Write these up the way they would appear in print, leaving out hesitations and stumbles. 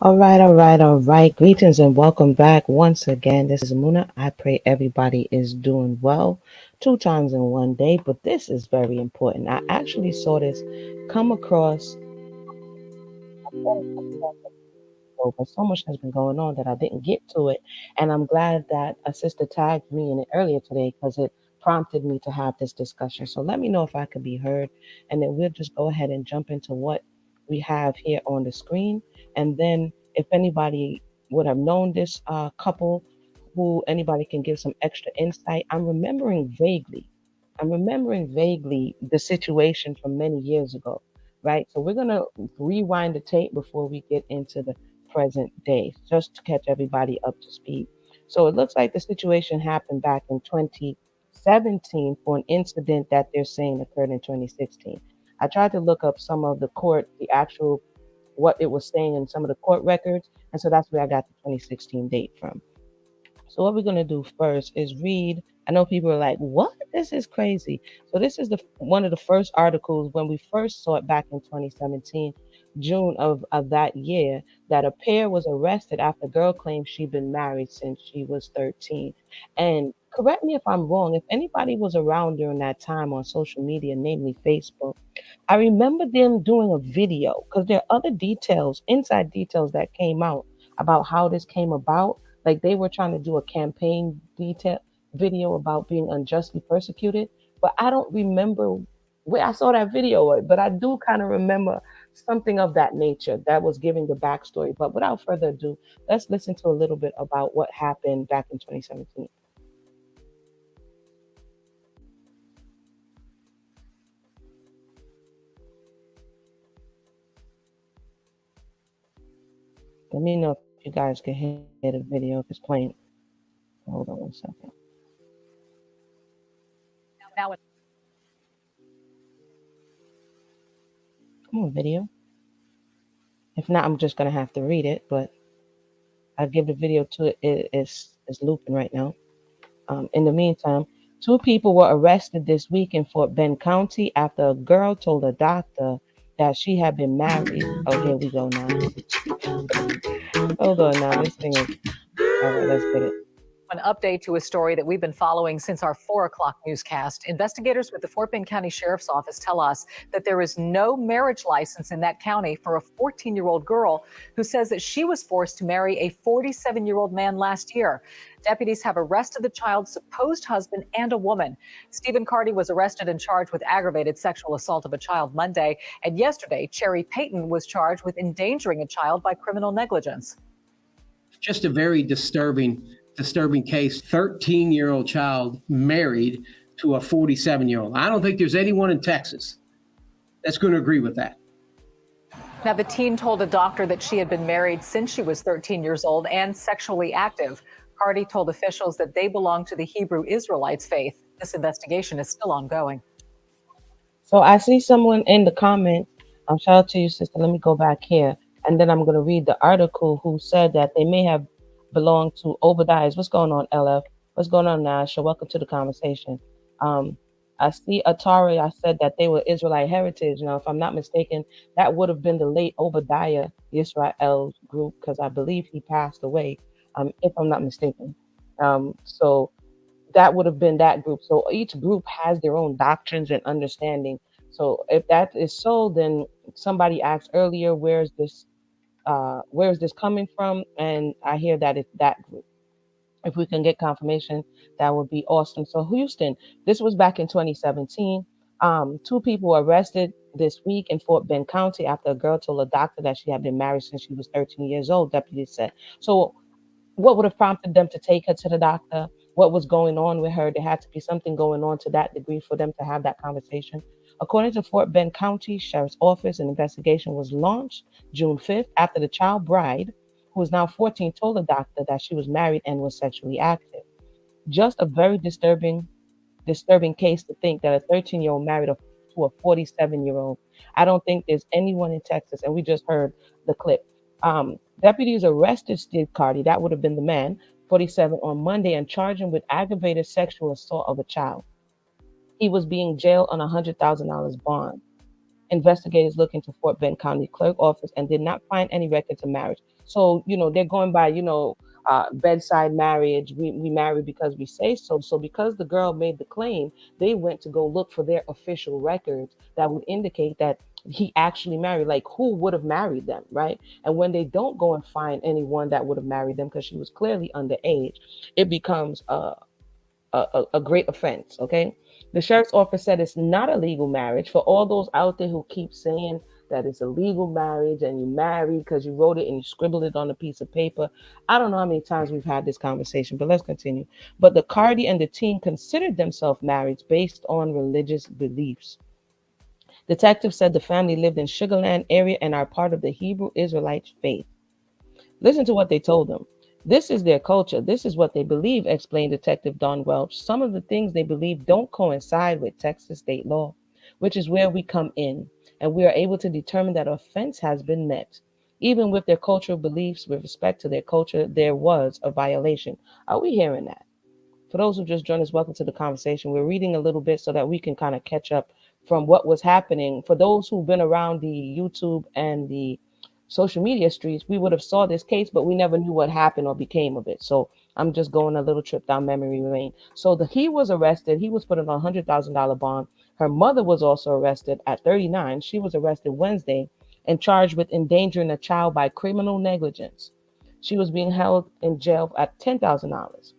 All right. Greetings and welcome back once again. This is Amuna. I pray everybody is doing well 2 times in one day, but this is very important. I actually saw this come across but so much has been going on that I didn't get to it. And I'm glad that a sister tagged me in it earlier today because it prompted me to have this discussion. So let me know if I could be heard, and then we'll just go ahead and jump into what we have here on the screen. And then if anybody would have known this couple, who anybody can give some extra insight. I'm remembering vaguely the situation from many years ago, right? So we're gonna rewind the tape before we get into the present day, just to catch everybody up to speed. So it looks like the situation happened back in 2017 for an incident that they're saying occurred in 2016. I tried to look up some of the actual, what it was saying in some of the court records, and so that's where I got the 2016 date from. So what we're going to do first is read. I know people are like, "What? This is crazy." So this is the one of the first articles when we first saw it back in 2017, June of that year, that a pair was arrested after a girl claimed she'd been married since she was 13. And correct me if I'm wrong, if anybody was around during that time on social media, namely Facebook, I remember them doing a video because there are other details, inside details that came out about how this came about. Like they were trying to do a campaign detail video about being unjustly persecuted, but I don't remember where I saw that video, but I do kind of remember something of that nature that was giving the backstory. But without further ado, let's listen to a little bit about what happened back in 2017. Let me know if you guys can hear the video if it's playing. Hold on 1 second. Now, Come on, video. If not, I'm just gonna have to read it, but I'll give the video to it. It's looping right now. In the meantime, 2 people were arrested this week in Fort Bend County after a girl told a doctor that she had been married. Oh, here we go now. Hold on now. This thing is all right. Let's get it. an update to a story that we've been following since our 4 o'clock newscast. Investigators with the Fort Bend County Sheriff's Office tell us that there is no marriage license in that county for a 14-year-old girl who says that she was forced to marry a 47-year-old man last year. Deputies have arrested the child's supposed husband and a woman. Stephen Carty was arrested and charged with aggravated sexual assault of a child Monday. And yesterday, Cherry Payton was charged with endangering a child by criminal negligence. Just a very disturbing case. 13-year-old child married to a 47-year-old. I don't think there's anyone in Texas that's going to agree with that. Now, the teen told a doctor that she had been married since she was 13 years old and sexually active. Carty told officials that they belong to the Hebrew Israelites faith. This investigation is still ongoing. So I see someone in the comments. Shout out to you, sister. Let me go back here, and then I'm going to read the article who said that they may have belonged to Obadiah's. What's going on, LF? What's going on, Nasha? Welcome to the conversation. I see Atari. I said that they were Israelite heritage. Now, if I'm not mistaken, that would have been the late Obadiah Israel's group because I believe he passed away. If I'm not mistaken. So that would have been that group. So each group has their own doctrines and understanding. So if that is so, then somebody asked earlier, where's this coming from? And I hear that it's that group. If we can get confirmation, that would be awesome. So Houston, this was back in 2017. 2 people were arrested this week in Fort Bend County after a girl told a doctor that she had been married since she was 13 years old, deputies said. So what would have prompted them to take her to the doctor? What was going on with her? There had to be something going on to that degree for them to have that conversation. According to Fort Bend County Sheriff's Office, an investigation was launched June 5th after the child bride, who is now 14, told the doctor that she was married and was sexually active. Just a very disturbing case to think that a 13-year-old married to a 47-year-old. I don't think there's anyone in Texas, and we just heard the clip. Deputies arrested Steve Carty, that would have been the man, 47, on Monday and charged him with aggravated sexual assault of a child. He was being jailed on $100,000 bond. Investigators looked into Fort Bend County Clerk office and did not find any records of marriage. So, they're going by, bedside marriage. We marry because we say so. So because the girl made the claim, they went to go look for their official records that would indicate that he actually married, like who would have married them, right? And when they don't go and find anyone that would have married them because she was clearly underage, it becomes a great offense. Okay. The sheriff's office said it's not a legal marriage. For all those out there who keep saying that it's a legal marriage and you married because you wrote it and you scribbled it on a piece of paper, I don't know how many times we've had this conversation, but let's continue. But the Cardi and the teen considered themselves married based on religious beliefs. Detectives said the family lived in Sugarland area and are part of the Hebrew Israelite faith. Listen to what they told them. This is their culture. This is what they believe, explained Detective Don Welch. Some of the things they believe don't coincide with Texas state law, which is where we come in, and we are able to determine that offense has been met. Even with their cultural beliefs with respect to their culture, there was a violation. Are we hearing that? For those who just joined us, welcome to the conversation. We're reading a little bit so that we can kind of catch up from what was happening. For those who've been around the YouTube and the social media streets, we would have saw this case, but we never knew what happened or became of it. So I'm just going a little trip down memory lane. So he was arrested. He was put on $100,000 bond. Her mother was also arrested at 39. She was arrested Wednesday and charged with endangering a child by criminal negligence. She was being held in jail at $10,000.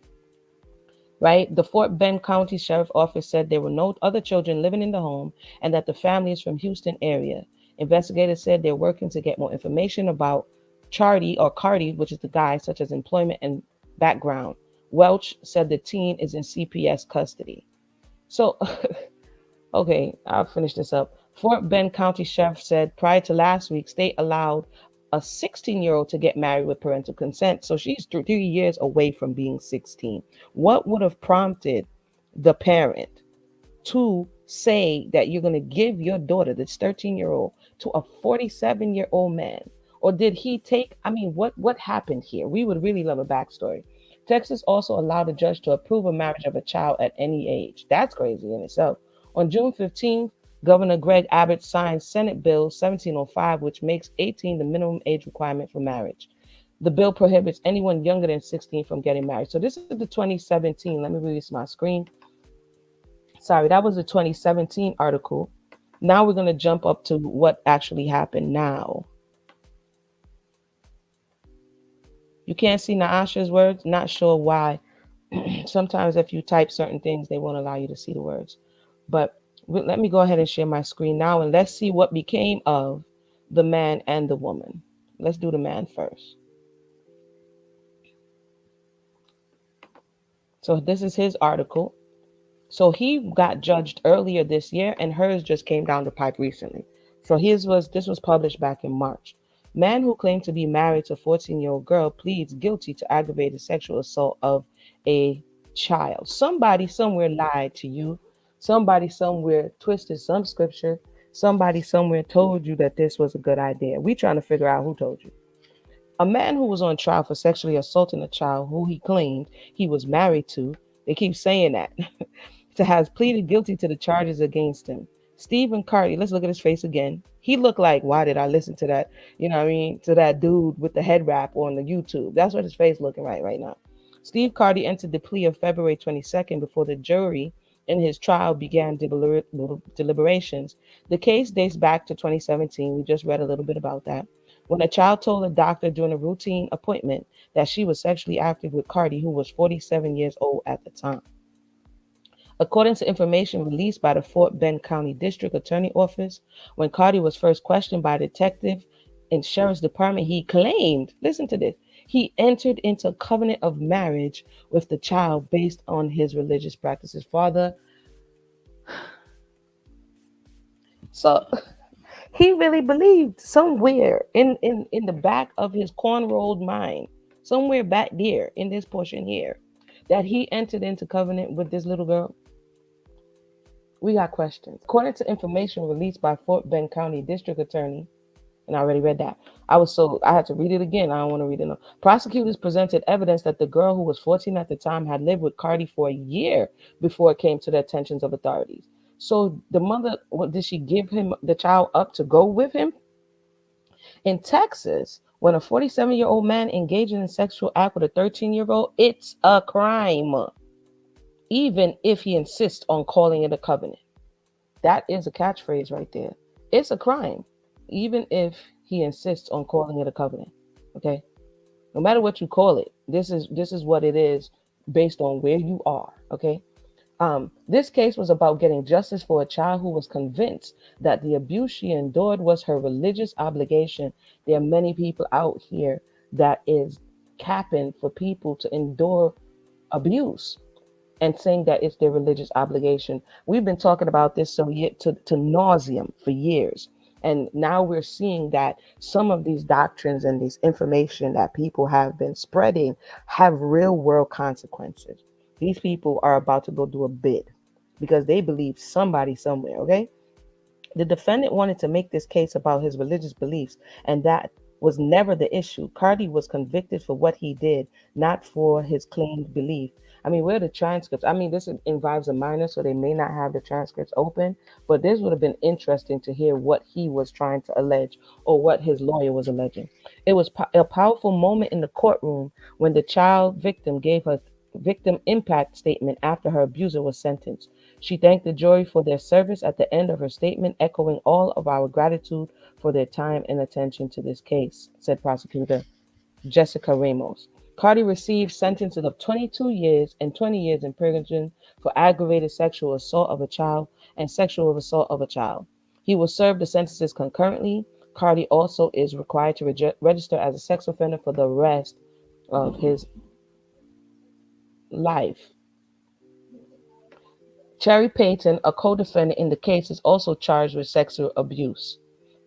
Right? The Fort Bend County Sheriff Office said there were no other children living in the home and that the family is from Houston area. Investigators said they're working to get more information about Chardy or Cardi, which is the guy, such as employment and background. Welch said the teen is in CPS custody. So, okay, I'll finish this up. Fort Bend County Sheriff said prior to last week, state allowed a 16-year-old to get married with parental consent. So she's 3 years away from being 16. What would have prompted the parent to say that you're going to give your daughter, this 13-year-old, to a 47-year-old man? Or did he take, what happened here? We would really love a backstory. Texas also allowed a judge to approve a marriage of a child at any age. That's crazy in itself. On June 15th, Governor Greg Abbott signed Senate Bill 1705, which makes 18 the minimum age requirement for marriage. The bill prohibits anyone younger than 16 from getting married. So this is the 2017. Let me release my screen. Sorry, that was the 2017 article. Now we're going to jump up to what actually happened now. You can't see Naasha's words. Not sure why. Sometimes if you type certain things, they won't allow you to see the words. But let me go ahead and share my screen now, and let's see what became of the man and the woman. Let's do the man first. So this is his article. So he got judged earlier this year, and hers just came down the pipe recently. So this was published back in March. Man who claimed to be married to a 14-year-old girl pleads guilty to aggravated sexual assault of a child. Somebody somewhere lied to you. Somebody somewhere twisted some scripture. Somebody somewhere told you that this was a good idea. We trying to figure out who told you. A man who was on trial for sexually assaulting a child who he claimed he was married to, they keep saying that, has pleaded guilty to the charges against him. Stephen Carty, let's look at his face again. He looked like, why did I listen to that? To that dude with the head wrap on the YouTube. That's what his face looking right now. Steve Carty entered the plea on February 22nd before the jury in his trial began deliberations. The case dates back to 2017. We just read a little bit about that. When a child told a doctor during a routine appointment that she was sexually active with Carty, who was 47 years old at the time. According to information released by the Fort Bend County District Attorney Office, when Carty was first questioned by a detective in Sheriff's Department, he claimed, listen to this, he entered into a covenant of marriage with the child based on his religious practices. Father, so he really believed somewhere in the back of his corn-rolled mind, somewhere back there in this portion here, that he entered into covenant with this little girl. We got questions. According to information released by Fort Bend County District Attorney, and I already read that. I had to read it again. I don't want to read it now. Prosecutors presented evidence that the girl, who was 14 at the time, had lived with Carty for a year before it came to the attention of authorities. So the mother, what did she give him the child up to go with him? In Texas, when a 47-year-old man engages in sexual act with a 13-year-old, it's a crime, even if he insists on calling it a covenant. That is a catchphrase right there. It's a crime, even if he insists on calling it a covenant. Okay, no matter what you call it, this is what it is based on where you are. Okay. This case was about getting justice for a child who was convinced that the abuse she endured was her religious obligation. There are many people out here that is capping for people to endure abuse and saying that it's their religious obligation. We've been talking about this to nauseum for years. And now we're seeing that some of these doctrines and this information that people have been spreading have real world consequences. These people are about to go do a bid because they believe somebody somewhere, okay? The defendant wanted to make this case about his religious beliefs, and that was never the issue. Cardi was convicted for what he did, not for his claimed belief. I mean, where are the transcripts? I mean, this involves a minor, so they may not have the transcripts open, but this would have been interesting to hear what he was trying to allege or what his lawyer was alleging. It was a powerful moment in the courtroom when the child victim gave her victim impact statement after her abuser was sentenced. She thanked the jury for their service at the end of her statement, echoing all of our gratitude for their time and attention to this case, said prosecutor Jessica Ramos. Cardi received sentences of 22 years and 20 years in prison for aggravated sexual assault of a child and sexual assault of a child. He will serve the sentences concurrently. Cardi also is required to register as a sex offender for the rest of his life. Cherry Payton, a co-defendant in the case, is also charged with sexual abuse.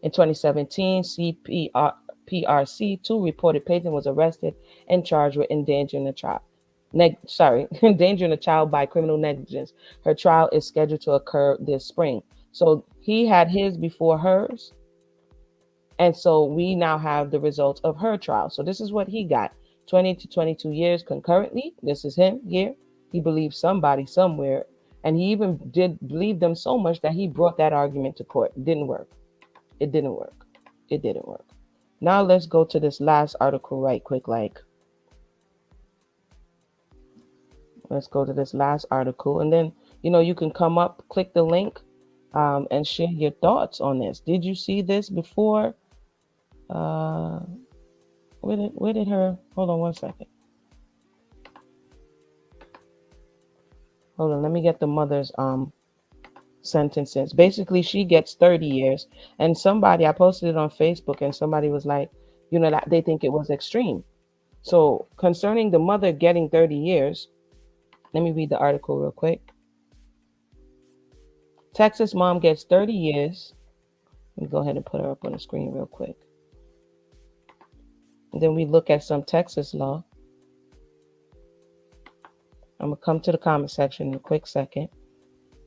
In 2017, CPRC2 reported Payton was arrested and charged with endangering a child. Endangering a child by criminal negligence. Her trial is scheduled to occur this spring. So he had his before hers, and so we now have the results of her trial. So this is what he got: 20 to 22 years concurrently. This is him here. He believes somebody somewhere. And he even did believe them so much that he brought that argument to court. It didn't work. It didn't work. It didn't work. Now let's go to this last article right quick. Let's go to this last article. And then, you can come up, click the link, and share your thoughts on this. Did you see this before? Where did her, hold on one second. Hold on, let me get the mother's sentences. Basically, she gets 30 years. And I posted it on Facebook, and somebody was like, that they think it was extreme. So concerning the mother getting 30 years, let me read the article real quick. Texas mom gets 30 years. Let me go ahead and put her up on the screen real quick. And then we look at some Texas law. I'm going to come to the comment section in a quick second.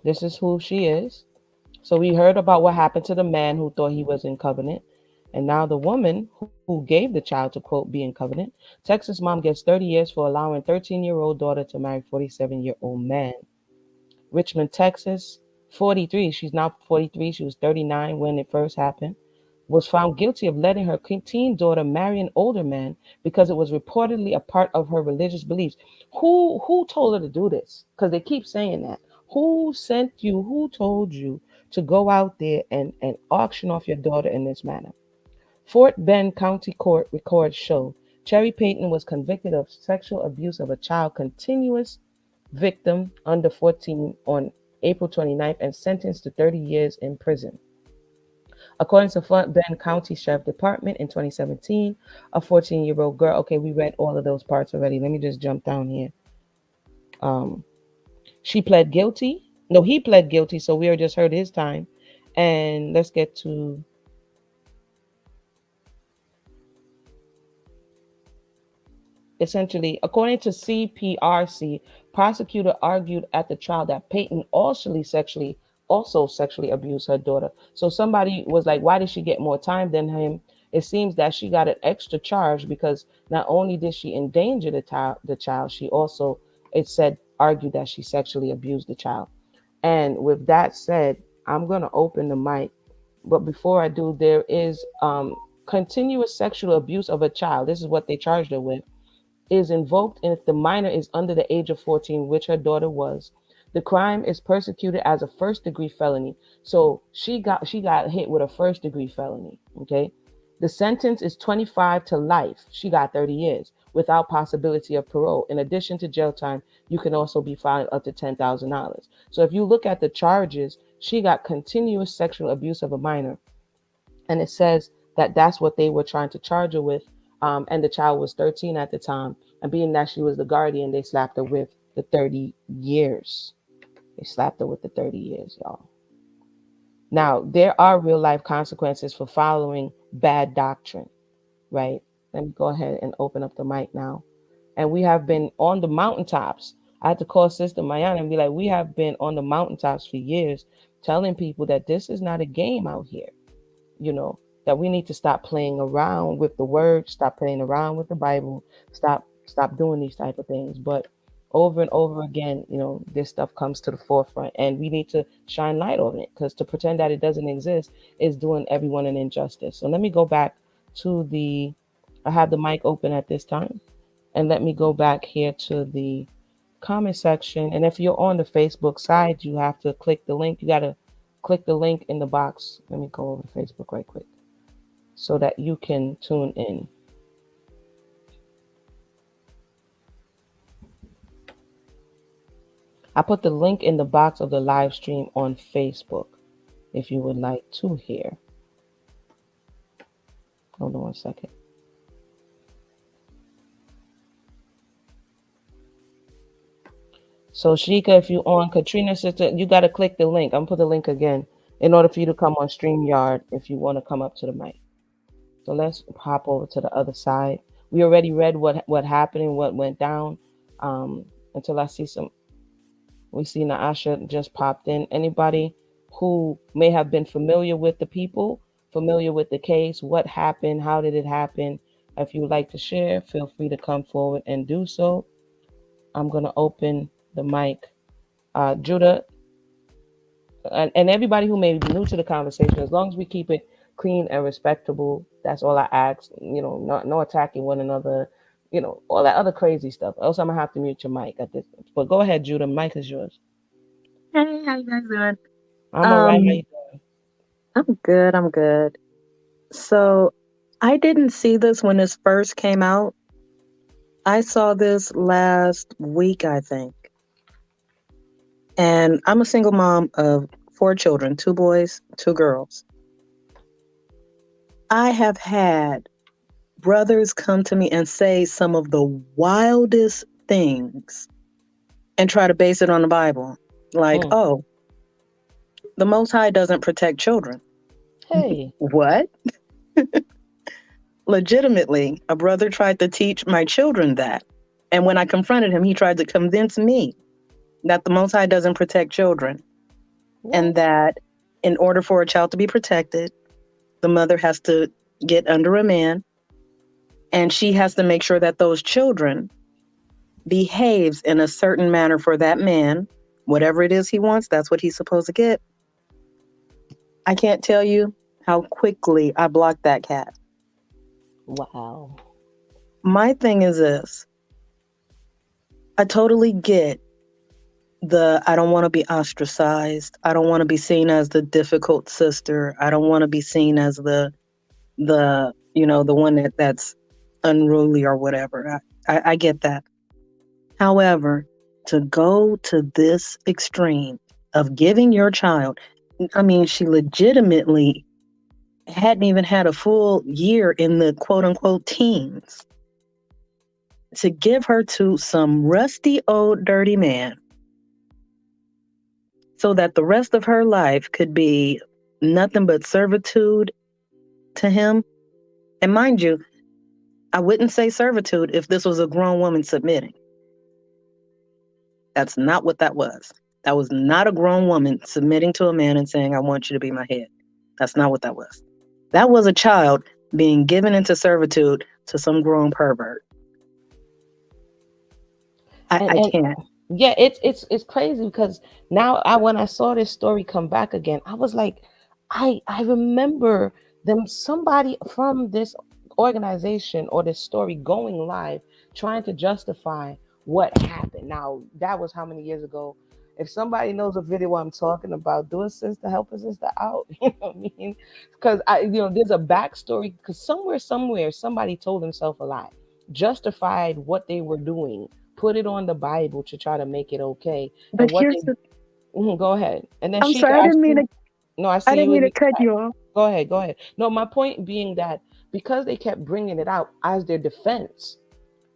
This is who she is. So we heard about what happened to the man who thought he was in covenant. And now the woman who gave the child to, quote, be in covenant. Texas mom gets 30 years for allowing 13-year-old daughter to marry 47-year-old man. Richmond, Texas, 43. She's now 43. She was 39 when it first happened. Was found guilty of letting her teen daughter marry an older man because it was reportedly a part of her religious beliefs. Who told her to do this? Because they keep saying that. Who told you to go out there and auction off your daughter in this manner? Fort Bend County Court records show Cherry Payton was convicted of sexual abuse of a child continuous victim under 14 on April 29th and sentenced to 30 years in prison. According to Fort Bend County Sheriff Department in 2017, a 14-year-old girl. Okay, we read all of those parts already. Let me just jump down here. She pled guilty. No, he pled guilty. So we just heard his time. And let's get to essentially, according to CPRC, prosecutor argued at the trial that Payton also sexually abused her daughter. So somebody was like, why did she get more time than him? It seems that she got an extra charge because not only did she endanger the child, she also, it said, argued that she sexually abused the child. And with that said, I'm going to open the mic. But before I do, there is continuous sexual abuse of a child. This is what they charged her with. Is invoked if the minor is under the age of 14, which her daughter was. The crime is persecuted as a first degree felony. So she got hit with a first degree felony. Okay. The sentence is 25 to life. She got 30 years without possibility of parole. In addition to jail time, you can also be fined up to $10,000. So if you look at the charges, she got continuous sexual abuse of a minor, and it says that that's what they were trying to charge her with. And the child was 13 at the time, and being that she was the guardian, they slapped her with the 30 years. They slapped her with the 30 years, y'all. Now, there are real life consequences for following bad doctrine, right? Let me go ahead and open up the mic now. And we have been on the mountaintops. I had to call Sister Mayana and be like, we have been on the mountaintops for years telling people that this is not a game out here, you know, that we need to stop playing around with the word, stop playing around with the Bible, stop doing these type of things. But over and over again, you know, this stuff comes to the forefront, and we need to shine light on it, because to pretend that it doesn't exist is doing everyone an injustice. So let me go back to the I have the mic open at this time, and let me go back here to the comment section. And if you're on the Facebook side, you have to click the link. You got to click the link in the box. Let me go over to Facebook right quick so that you can tune in. I put the link in the box of the live stream on Facebook if you would like to hear. Hold on one second. So Shika, if you on Katrina sister, you got to click the link. I'm gonna put the link again in order for you to come on StreamYard if you want to come up to the mic. So let's hop over to the other side. We already read what happened and what went down. Until I see some, we see Naasha just popped in. Anybody who may have been familiar with the people, familiar with the case, what happened, how did it happen? If you would like to share, feel free to come forward and do so. I'm gonna open the mic. Judah, and everybody who may be new to the conversation, as long as we keep it clean and respectable, that's all I ask. You know, no attacking one another, you know, all that other crazy stuff. Else I'm gonna have to mute your mic at this. But go ahead, Judah. Mic is yours. Hey, how you guys doing? I'm all right. How Um, you doing? I'm good. I'm good. So I didn't see this when this first came out. I saw this last week, I think. And I'm a single mom of 4 children, 2 boys, 2 girls. I have had brothers come to me and say some of the wildest things and try to base it on the Bible. Like, Mm. oh, the Most High doesn't protect children. Hey. What? Legitimately, a brother tried to teach my children that. And when I confronted him, he tried to convince me that the Most High doesn't protect children, and What? that in order for a child to be protected, the mother has to get under a man, and she has to make sure that those children behaves in a certain manner for that man. Whatever it is he wants, that's what he's supposed to get. I can't tell you how quickly I blocked that cat. Wow. My thing is this. I totally get I don't want to be ostracized. I don't want to be seen as the difficult sister. I don't want to be seen as the one that's unruly or whatever. I get that. However, to go to this extreme of giving your child, I mean, she legitimately hadn't even had a full year in the quote unquote teens, to give her to some rusty old dirty man so that the rest of her life could be nothing but servitude to him. And mind you, I wouldn't say servitude if this was a grown woman submitting. That's not what that was. That was not a grown woman submitting to a man and saying, I want you to be my head. That's not what that was. That was a child being given into servitude to some grown pervert. And I and can't. Yeah, it's crazy because now when I saw this story come back again, I was like, I remember them somebody from this organization or this story going live trying to justify what happened. Now that was how many years ago? If somebody knows a video I'm talking about, do a sister, help a sister out. You know what I mean? Because there's a backstory. Because somewhere, somebody told himself a lie, justified what they were doing, put it on the Bible to try to make it okay. And But what here's they the go ahead. And then I'm Sheikah, sorry, I see. No, I I see didn't you. mean to cut you off. Go ahead, go ahead. No, my point being that because they kept bringing it out as their defense,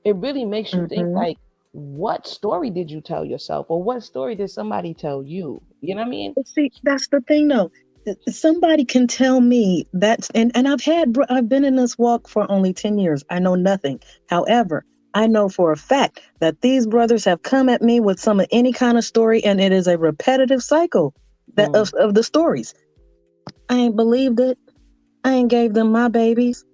it really makes you think Hmm. like, what story did you tell yourself, or what story did somebody tell you? You know what I mean? But see, that's the thing though. Somebody can tell me that's and I've been in this walk for only 10 years. I know nothing. However, I know for a fact that these brothers have come at me with some of any kind of story, and it is a repetitive cycle Mm, of the stories. I ain't believed it. I ain't gave them my babies.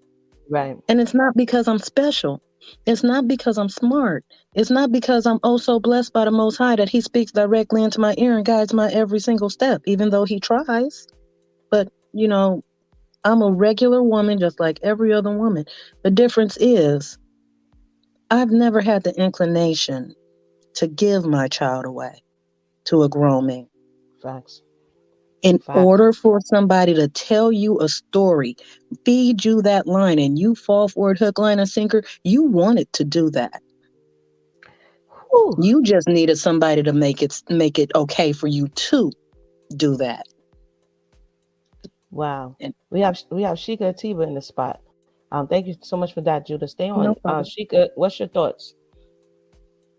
right. And it's not because I'm special. It's not because I'm smart. It's not because I'm oh so blessed by the Most High that He speaks directly into my ear and guides my every single step, even though He tries. But, I'm a regular woman just like every other woman. The difference is I've never had the inclination to give my child away to a grown man. Facts. In Facts. order for somebody to tell you a story, feed you that line, and you fall for it hook, line, and sinker, you wanted to do that. Whew. You just needed somebody to make it okay for you to do that. Wow. And We have Sheikah Atiba in the spot. Thank you so much for that, Judah. Stay on. no problem. Sheikah, what's your thoughts?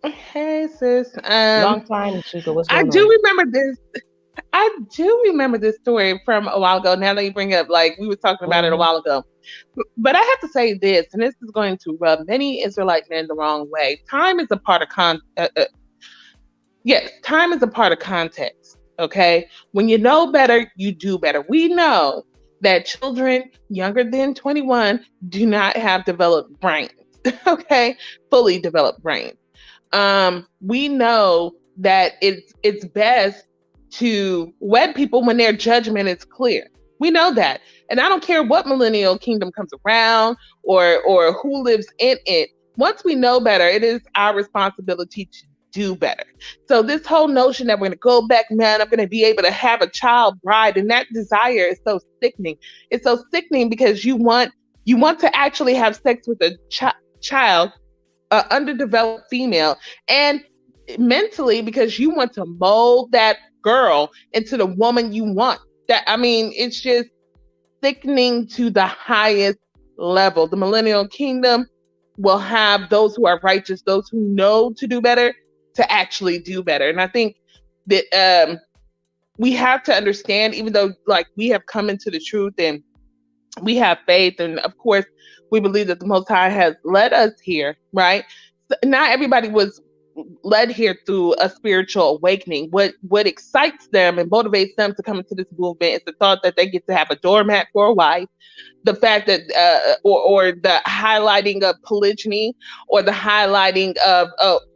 Hey sis. Long time, Sheikah. What's I going do on? remember this. I do remember this story from a while ago. Now that you bring up, like we was talking about it a Hmm. while ago. But I have to say this, and this is going to rub many Israelite men the wrong way. Time is a part of yes, time is a part of context. Okay, when you know better, you do better. We know that children younger than 21 do not have developed brains. Okay, fully developed brains. We know that it's best to wed people when their judgment is clear. We know that. And I don't care what millennial kingdom comes around or who lives in it. Once we know better, it is our responsibility to do better. So this whole notion that we're going to go back, man, I'm going to be able to have a child bride, and that desire is so sickening. It's so sickening because you want to actually have sex with a child, underdeveloped female, and mentally because you want to mold that girl into the woman you want. That I mean, it's just sickening to the highest level. The millennial kingdom will have those who are righteous, those who know to do better, to actually do better. And I think that we have to understand, even though like we have come into the truth and we have faith, and of course we believe that the Most High has led us here, right? So not everybody was led here through a spiritual awakening. What excites them and motivates them to come into this movement is the thought that they get to have a doormat for a wife, the fact that or the highlighting of polygyny, or the highlighting of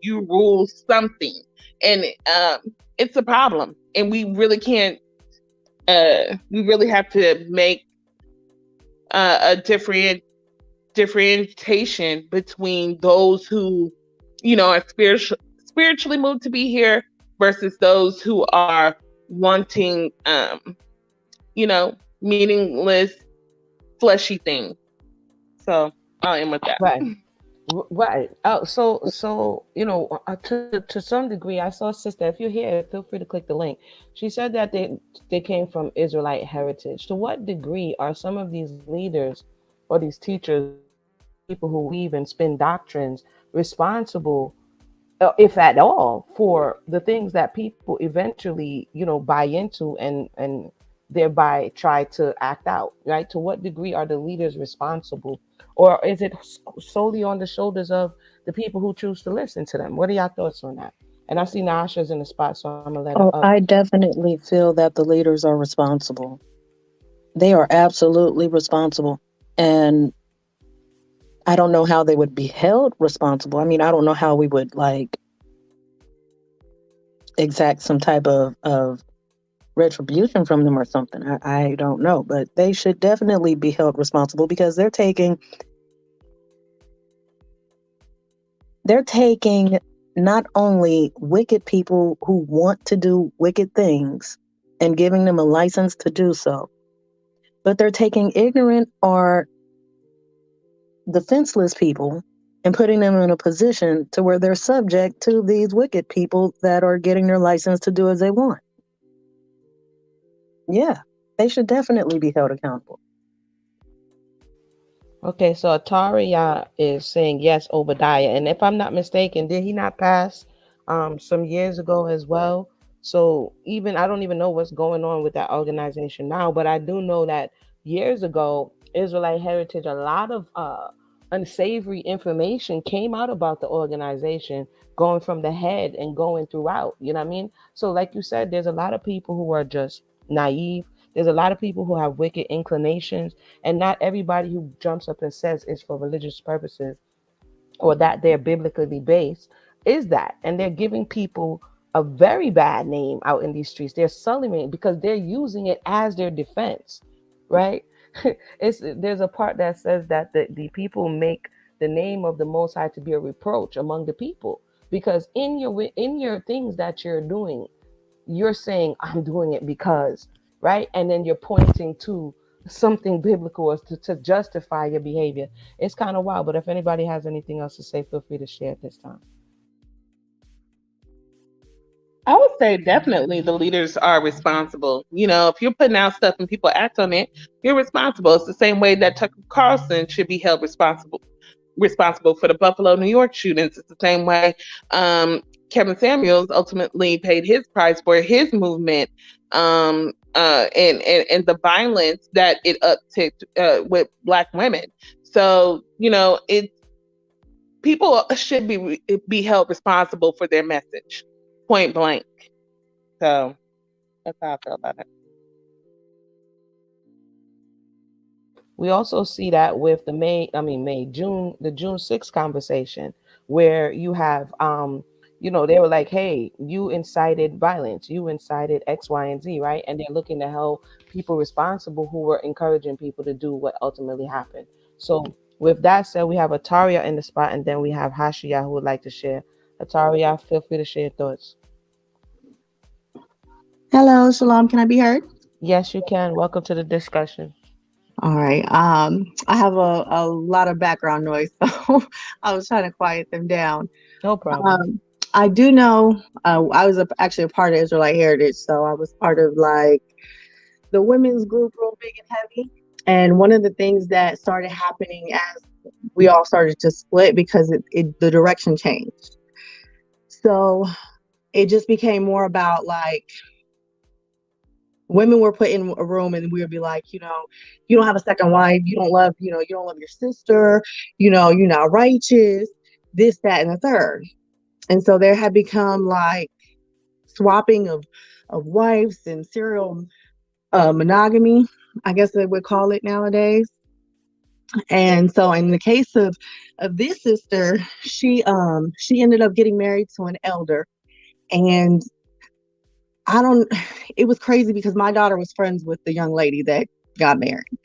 you rule something, and it's a problem, and we really can't. We really have to make a differentiation between those who, are spiritually moved to be here versus those who are wanting, meaningless, fleshy things. So I'll end with that. Right. Right. So to some degree, I saw sister. If you're here, feel free to click the link. She said that they came from Israelite heritage. To what degree are some of these leaders or these teachers, people who weave and spin doctrines, responsible, if at all, for the things that people eventually, buy into and thereby try to act out, right? To what degree are the leaders responsible, or is it solely on the shoulders of the people who choose to listen to them? What are your thoughts on that? And I see Nasha's in the spot, so I'm gonna let her Oh, up. I definitely feel that the leaders are responsible. They are absolutely responsible. And I don't know how they would be held responsible. I mean, I don't know how we would like exact some type of retribution from them or something. I don't know, but they should definitely be held responsible because they're taking not only wicked people who want to do wicked things and giving them a license to do so, but they're taking ignorant or defenseless people and putting them in a position to where they're subject to these wicked people that are getting their license to do as they want. Yeah, they should definitely be held accountable. Okay, so Ataria is saying yes, Obadiah. And if I'm not mistaken, did he not pass some years ago as well? So even I don't even know what's going on with that organization now, but I do know that years ago, Israelite Heritage, a lot of unsavory information came out about the organization going from the head and going throughout. You know what I mean? So like you said, there's a lot of people who are just naive. There's a lot of people who have wicked inclinations, and not everybody who jumps up and says it's for religious purposes or that they're biblically based is that. And they're giving people a very bad name out in these streets. They're sullying it because they're using it as their defense, right? There's a part that says that the people make the name of the Most High to be a reproach among the people, because in your things that you're doing, you're saying I'm doing it because, right, and then you're pointing to something biblical as to justify your behavior. It's kind of wild, but if anybody has anything else to say, feel free to share at this time. I would say definitely the leaders are responsible. If you're putting out stuff and people act on it, you're responsible. It's the same way that Tucker Carlson should be held responsible for the Buffalo, New York shootings. It's the same way Kevin Samuels ultimately paid his price for his movement, and the violence that it upticked with Black women. So it people should be held responsible for their message, point blank. So that's how I feel about it. We also see that with the June 6th conversation, where you have, they were like, hey, you incited violence, you incited X, Y, and Z, right? And they're looking to hold people responsible who were encouraging people to do what ultimately happened. So with that said, we have Ataria in the spot, and then we have Hashia who would like to share. Ataria, feel free to share your thoughts. Hello, Shalom. Can I be heard? Yes, you can. Welcome to the discussion. All right. I have a lot of background noise, so I was trying to quiet them down. No problem. I do know I was actually a part of Israelite Heritage, so I was part of like the women's group, real big and heavy. And one of the things that started happening as we all started to split because the direction changed. So it just became more about like women were put in a room and we would be like, you don't have a second wife, you don't love your sister, you're not righteous, this, that, and the third. And so there had become like swapping of wives and serial monogamy, I guess they would call it nowadays. And so in the case of this sister, she ended up getting married to an elder. And it was crazy because my daughter was friends with the young lady that got married.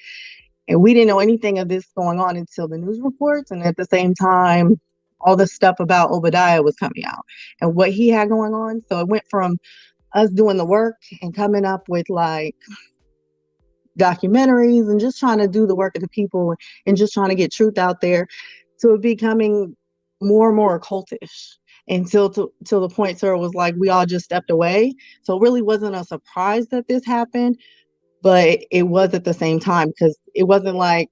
And we didn't know anything of this going on until the news reports. And at the same time, all the stuff about Obadiah was coming out and what he had going on. So it went from us doing the work and coming up with like documentaries and just trying to do the work of the people and just trying to get truth out there to it becoming more and more occultish until the point where it was like we all just stepped away. So it really wasn't a surprise that this happened, but it was at the same time because it wasn't like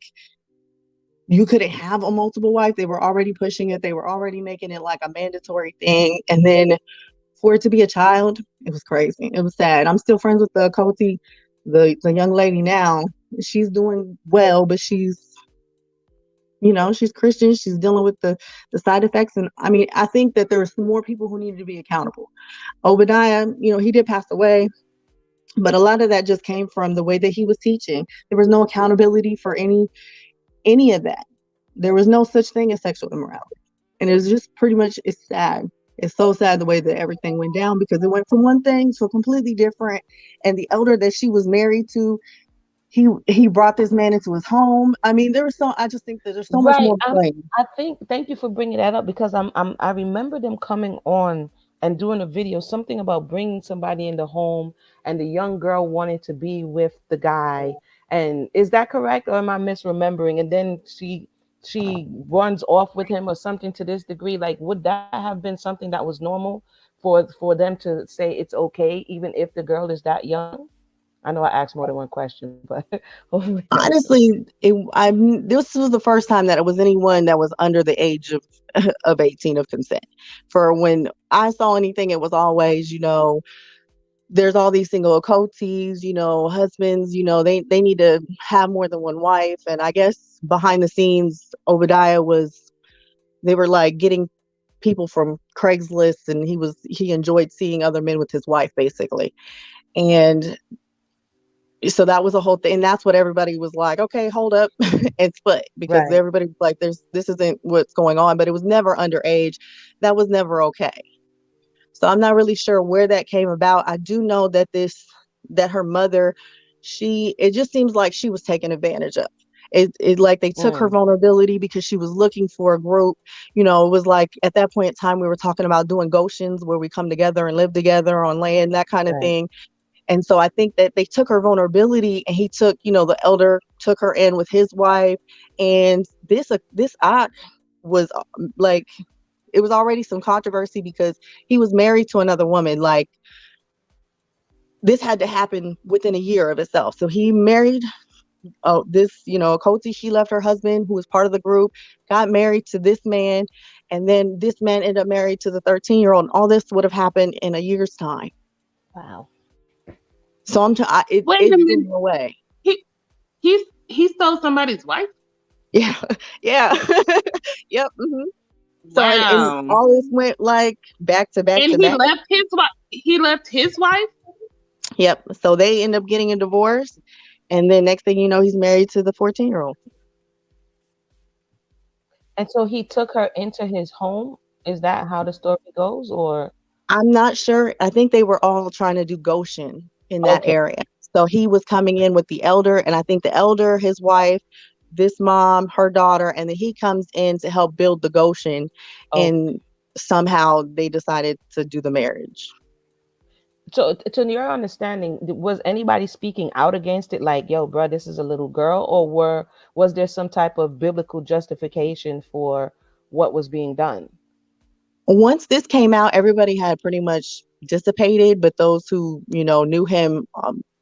you couldn't have a multiple wife. They were already pushing it. They were already making it like a mandatory thing. And then for it to be a child, it was crazy. It was sad. I'm still friends with the Coty, the young lady now. She's doing well, but she's Christian. She's dealing with the side effects. And I mean, I think that there's more people who needed to be accountable. Obadiah, he did pass away, but a lot of that just came from the way that he was teaching. There was no accountability for any of that. There was no such thing as sexual immorality. And it was just pretty much, it's sad. It's so sad the way that everything went down because it went from one thing to a completely different. And the elder that she was married to, he brought this man into his home. I mean, there was so I just think that there's so much Right. more blame. I think thank you for bringing that up because I remember them coming on and doing a video something about bringing somebody in the home and the young girl wanted to be with the guy. And is that correct or am I misremembering? And then she runs off with him or something to this degree. Like, would that have been something that was normal for them to say it's okay even if the girl is that young? I know I asked more than one question, but hopefully that. Honestly, this was the first time that it was anyone that was under the age of of 18 of consent. For when I saw anything, it was always, there's all these single occultes, husbands, they need to have more than one wife. And I guess behind the scenes, Obadiah they were like getting people from Craigslist, and he enjoyed seeing other men with his wife, basically. And so that was a whole thing. And that's what everybody was like, okay, hold up and split, because Right. everybody was like, this isn't what's going on. But it was never underage. That was never okay. So I'm not really sure where that came about. I do know that that her mother, it just seems like she was taken advantage of. It like they took her Mm, vulnerability because she was looking for a group. It was like at that point in time we were talking about doing Goshens where we come together and live together on land, that kind of right. thing. And so I think that they took her vulnerability, and he took, the elder took her in with his wife. And this odd was like, it was already some controversy because he was married to another woman. Like, this had to happen within a year of itself. So he married this, Koti, she left her husband who was part of the group, got married to this man, and then this man ended up married to the 13-year-old. And all this would have happened in a year's time. Wow. So Wait a it blew minute. me away. He he stole somebody's wife? Yeah, yeah, yep. So and Wow. all this went like back to back And to he back. left his wife. He left his wife? Yep. So they end up getting a divorce, and then next thing you know, he's married to the 14-year-old. And so he took her into his home. Is that how the story goes? Or I'm not sure. I think they were all trying to do Goshen in that okay, area. So he was coming in with the elder, and I think the elder, his wife, this mom, her daughter, and then he comes in to help build the Goshen, okay. and somehow they decided to do the marriage. So, to your understanding, was anybody speaking out against it? Like, yo, bro, this is a little girl, or was there some type of biblical justification for what was being done? Once this came out, everybody had pretty much dissipated, but those who, knew him,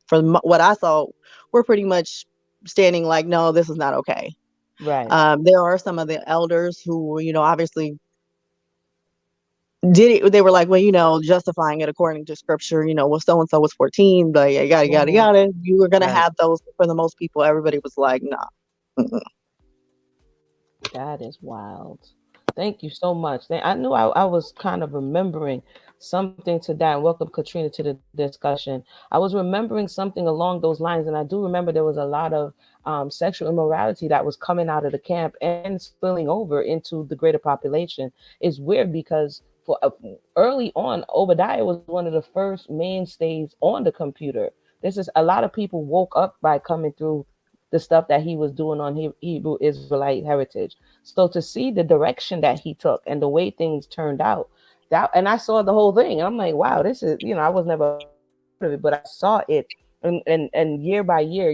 from what I saw, were pretty much standing like, no, this is not okay. Right. There are some of the elders who, obviously did it. They were like, well, justifying it according to scripture, well, so and so was 14, but yada yada Hmm. yada. You were gonna Right. have those. For the most people, everybody was like, nah. Mm-mm. That is wild. Thank you so much. I knew I was kind of remembering something to that. And welcome, Katrina, to the discussion. I was remembering something along those lines, and I do remember there was a lot of sexual immorality that was coming out of the camp and spilling over into the greater population. It's weird because early on, Obadiah was one of the first mainstays on the computer. This is a lot of people woke up by coming through the stuff that he was doing on Hebrew Israelite heritage. So to see the direction that he took and the way things turned out, that and I saw the whole thing, and I'm like, wow, this is I was never a part of it, but I saw it, and year by year,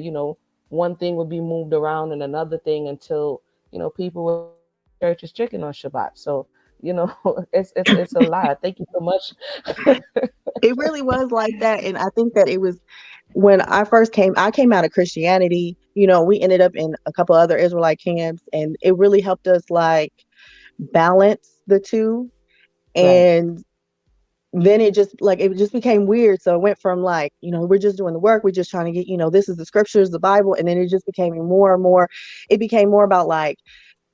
one thing would be moved around and another thing until people were like, oh, the church is chicken on Shabbat. So it's a lot. Thank you so much. It really was like that, and I think that it was when I came out of Christianity. We ended up in a couple other Israelite camps, and it really helped us like balance the two. Right. And then it just became weird. So it went from like, we're just doing the work, we're just trying to get, this is the scriptures, the Bible, and then it just became more and more. It became more about like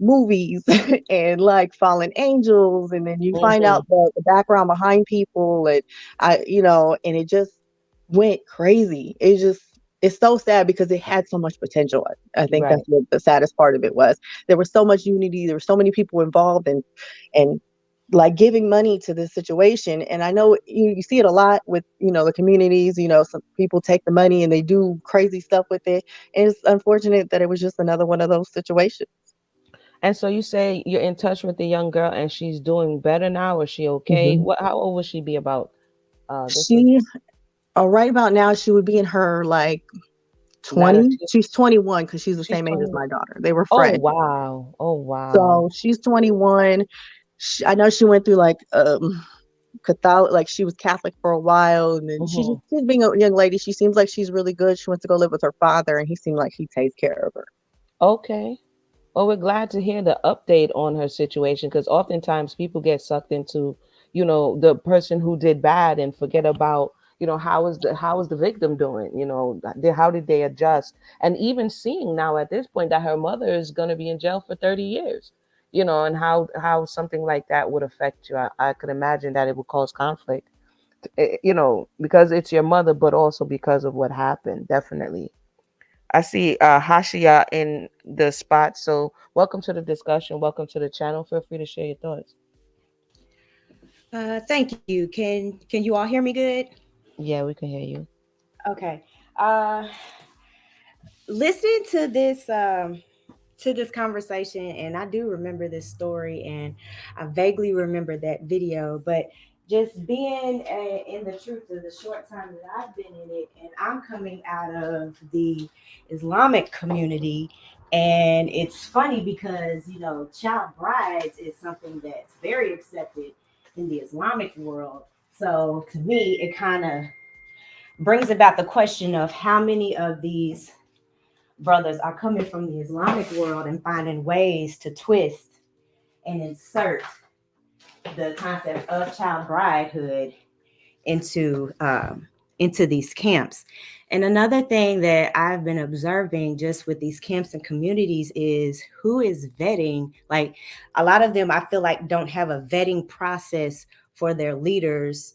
movies and like fallen angels, and then you find Hmm. out the background behind people, and and it just went crazy. It's so sad because it had so much potential. I think that's Right. what the saddest part of it was. There was so much unity, there were so many people involved, and like giving money to this situation. And I know you see it a lot with, the communities. Some people take the money and they do crazy stuff with it, and it's unfortunate that it was just another one of those situations. And so you say you're in touch with the young girl and she's doing better now, or is she okay? Hmm. What, how old would she be about? This was She Right about now she would be in her like latter 20. She's 21 because she's the she's same age as 21. my daughter. They were Oh friends. wow. Oh wow. So she's 21. I know she went through like Catholic, like she was Catholic for a while, and then Hmm. she's being a young lady. She seems like she's really good. She wants to go live with her father, and he seemed like he takes care of her. Okay. Well, we're glad to hear the update on her situation, because oftentimes people get sucked into, the person who did bad and forget about, how is the victim doing? How did they adjust? And even seeing now at this point that her mother is going to be in jail for 30 years, and how something like that would affect you. I could imagine that it would cause conflict, because it's your mother, but also because of what happened. Definitely. I see Hashia in the spot. So welcome to the discussion. Welcome to the channel. Feel free to share your thoughts. Thank you. Can you all hear me good? Yeah, we can hear you. Okay. Uh, Listening to this conversation, and I do remember this story, and I vaguely remember that video, but just being in the truth of the short time that I've been in it, and I'm coming out of the Islamic community, and it's funny because child brides is something that's very accepted in the Islamic world. So to me, it kind of brings about the question of how many of these brothers are coming from the Islamic world and finding ways to twist and insert the concept of child bridehood into into these camps. And another thing that I've been observing just with these camps and communities is who is vetting. Like a lot of them, I feel like don't have a vetting process for their leaders,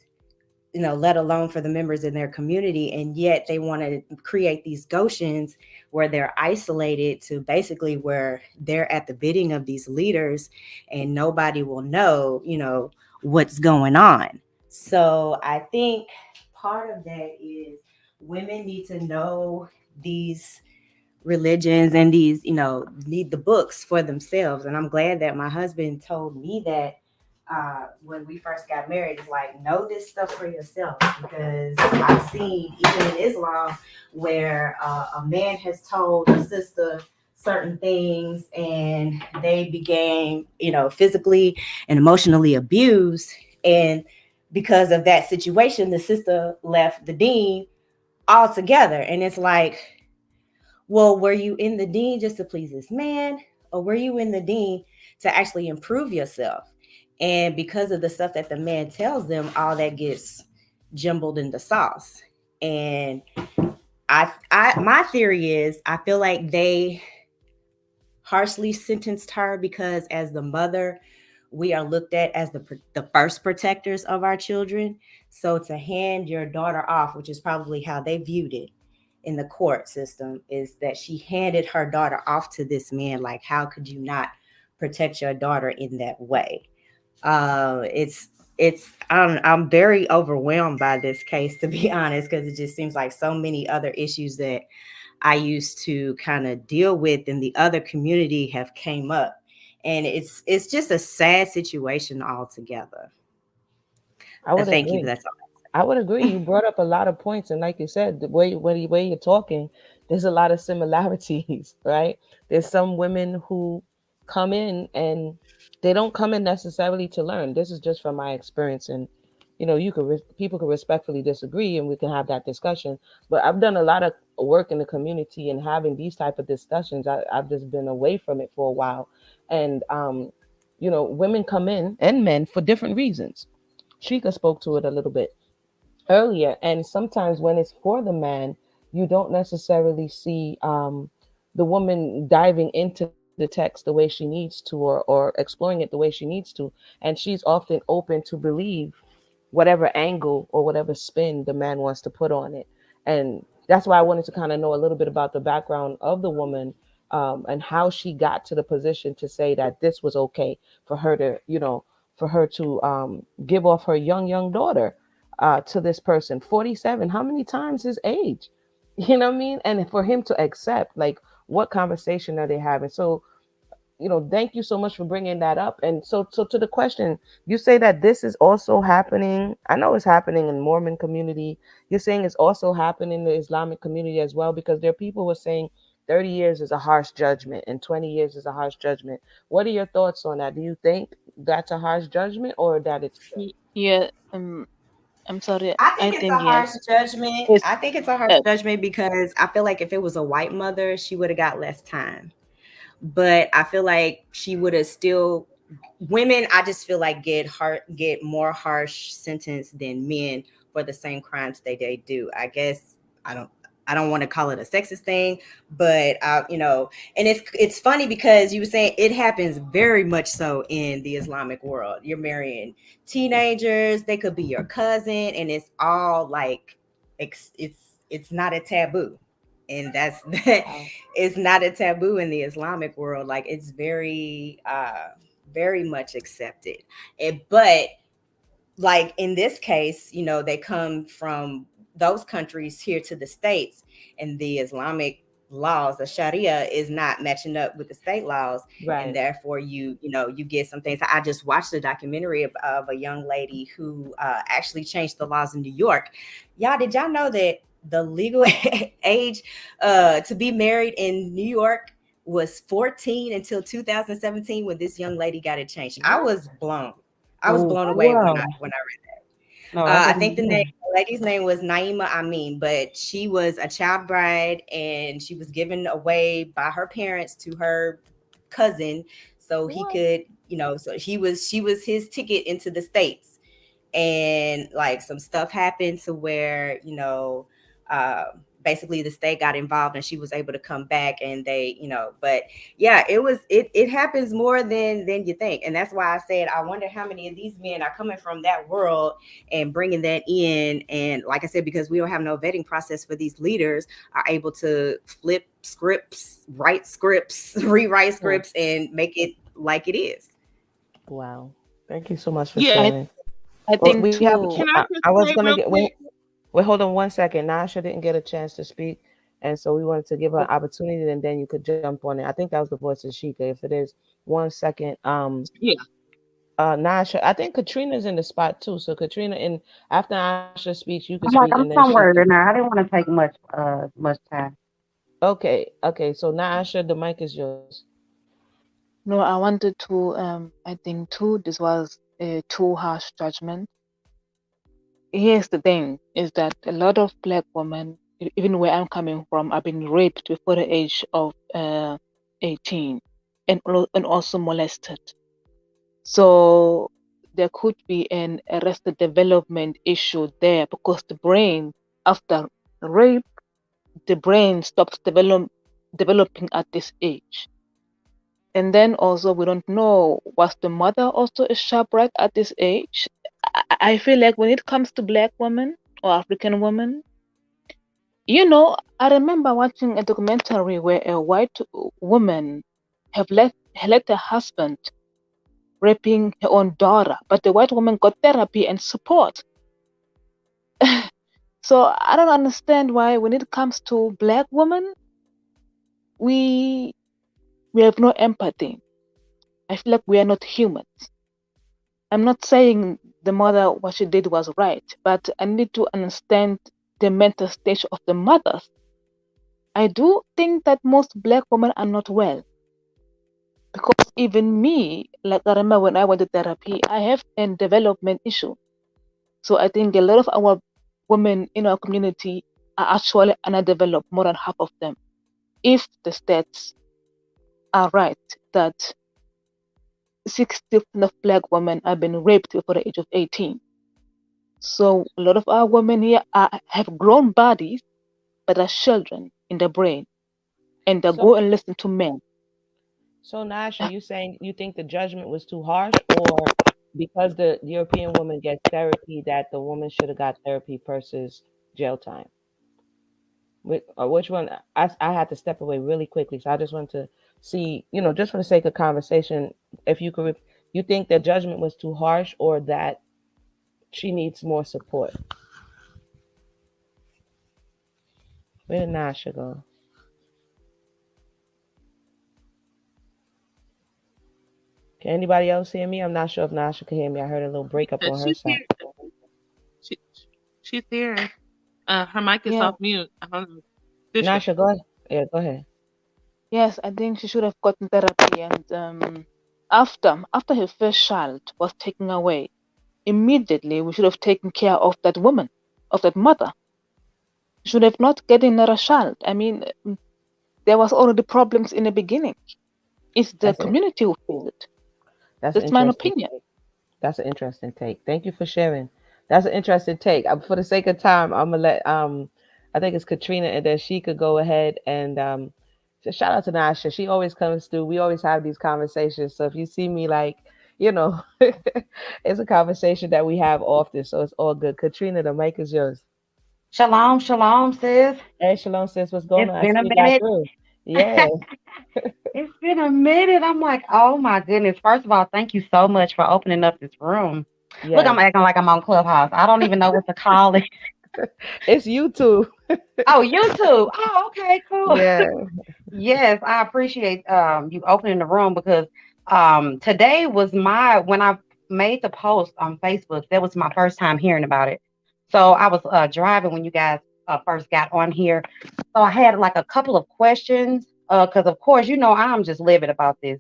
let alone for the members in their community. And yet they want to create these Goshens where they're isolated to basically where they're at the bidding of these leaders and nobody will know, what's going on. So I think part of that is women need to know these religions and these, need the books for themselves. And I'm glad that my husband told me that when we first got married. It's like, know this stuff for yourself, because I've seen even in Islam where a man has told a sister certain things and they became, physically and emotionally abused. And because of that situation, the sister left the dean altogether. And it's like, well, were you in the dean just to please this man, or were you in the dean to actually improve yourself? And because of the stuff that the man tells them, all that gets jumbled in the sauce. And my theory is, I feel like they harshly sentenced her because, as the mother, we are looked at as the first protectors of our children. So to hand your daughter off, which is probably how they viewed it in the court system, is that she handed her daughter off to this man. Like, how could you not protect your daughter in that way? It's I'm very overwhelmed by this case, to be honest, because it just seems like so many other issues that I used to kind of deal with in the other community have came up, and it's just a sad situation altogether. I would Thank you. agree. That's all. I would agree. You brought up a lot of points, and like you said, the way you're talking, there's a lot of similarities, right? There's some women who come in and they don't come in necessarily to learn. This is just from my experience, and people could respectfully disagree, and we can have that discussion. But I've done a lot of work in the community and having these type of discussions. I've just been away from it for a while, and women come in and men for different reasons. Shika spoke to it a little bit earlier. And sometimes when it's for the man, you don't necessarily see the woman diving into the text the way she needs to, or exploring it the way she needs to. And she's often open to believe whatever angle or whatever spin the man wants to put on it. And that's why I wanted to kind of know a little bit about the background of the woman, and how she got to the position to say that this was okay for her to, for her to give off her young daughter to this person. 47. How many times his age? You know what I mean? And for him to accept, like, what conversation are they having? So, thank you so much for bringing that up. And so to the question, you say that this is also happening. I know it's happening in Mormon community. You're saying it's also happening in the Islamic community as well, because there are people who are saying 30 years is a harsh judgment and 20 years is a harsh judgment. What are your thoughts on that? Do you think that's a harsh judgment or that it's good? Yeah, I'm sorry. I I think it's a think harsh yes. judgment. It's I think it's a harsh uh, judgment because I feel like if it was a white mother, she would have got less time. But I feel like she would have still women, I just feel like get more harsh sentence than men for the same crimes they do. I guess I don't I don't want to call it a sexist thing, but and it's funny because you were saying it happens very much so in the Islamic world. You're marrying teenagers, they could be your cousin, and it's all like it's not a taboo, and that's that. wow. It's not a taboo in the Islamic world. Like it's very much accepted. But like in this case, they come from those countries here to the States, and the Islamic laws, the Sharia, is not matching up with the state laws, and Right. therefore you get some things. I just watched a documentary of a young lady who actually changed the laws in New York. Did y'all know that the legal age to be married in New York was 14 until 2017 when this young lady got it changed? I What? was blown. I was Oh, blown away when wow. I No, I I didn't think know. the lady's name was Naima Amin, but she was a child bride and she was given away by her parents to her cousin so he What? could, so she was his ticket into the States. And like some stuff happened to where uh, basically the state got involved and she was able to come back, and but yeah, it happens more than you think. And that's why I said I wonder how many of these men are coming from that world and bringing that in. And like I said, because we don't have no vetting process for these leaders, are able to flip scripts, write scripts, rewrite Hmm. scripts, and make it like it is. Wow. Thank you so much for Yeah. I sharing. I Well, think we have. too. Can I I just was say gonna real get. Wait, quick? wait. Hold on 1 second. Nasha didn't get a chance to speak, and so we wanted to give her an Oh, opportunity, and then you could jump on it. I think that was the voice of Sheikah. If it is, 1 second. Yeah. Nasha. I think Katrina's in the spot too. So Katrina, and after Nasha speaks, you could I'm speak, like, and I'm then somewhere Sheikah. in there. I didn't want to take much time. Okay. Okay. So Nasha, the mic is yours. no, I wanted to. I think too. This was a too harsh judgment. Here's the thing: is that a lot of black women, even where I'm coming from, have been raped before the age of 18, and also molested. So there could be an arrested development issue there because the brain after rape, the brain stops developing at this age. And then also we don't know, was the mother also a shipwreck at this age? I feel like when it comes to black women or African women, I remember watching a documentary where a white woman have let her husband raping her own daughter, but the white woman got therapy and support. So I don't understand why when it comes to black women, we we have no empathy. I feel like we are not humans. I'm not saying the mother what she did was right, but I need to understand the mental state of the mothers. I do think that most black women are not well because even me, like I remember when I went to therapy, I have a development issue. So I think a lot of our women in our community are actually underdeveloped, more than half of them. If the stats are right that 60% of black women have been raped before the age of 18. So a lot of our women here have grown bodies, but are children in the brain, and they So, go and listen to men. so Nasha, you saying you think the judgment was too harsh, or because the European woman gets therapy, that the woman should have got therapy versus jail time? Which one? I had to step away really quickly, so I just wanted to see, just for the sake of conversation, if you could You think the judgment was too harsh, or that she needs more support? Where did Nasha go? Can anybody else hear me? I'm not sure if Nasha can hear me. I heard a little breakup on her She's side. here. She, she's here. Her mic is Yeah, off mute. I don't know. Bishop. Nasha, go ahead. Yeah, go ahead. yes, I think she should have gotten therapy. And after her first child was taken away, immediately we should have taken care of that woman, of that mother. Should have not getting another child. I mean, there was already problems in the beginning. It's the That's it. community who failed. That's an That's my interesting opinion. take. That's an interesting take. Thank you for sharing. That's an interesting take. For the sake of time, I'm gonna let I think it's Katrina, and then she could go ahead and so shout out to Nasha. She always comes through. We always have these conversations. So if you see me like, you know, it's a conversation that we have often. So it's all good. Katrina, the mic is yours. Shalom, shalom, sis. Hey, Shalom sis, what's going It's on? I been see a you got minute. through. Yeah, It's been a minute. I'm like, oh my goodness. First of all, thank you so much for opening up this room. Look, I'm yes. acting like I'm on Clubhouse. I don't even know what to call it. It's you too. Oh, YouTube. Oh, okay, cool. Yeah. Yes, I appreciate you opening the room because today was my when I made the post on Facebook, that was my first time hearing about it. So I was driving when you guys first got on here. So I had like a couple of questions because of course you know I'm just livid about this.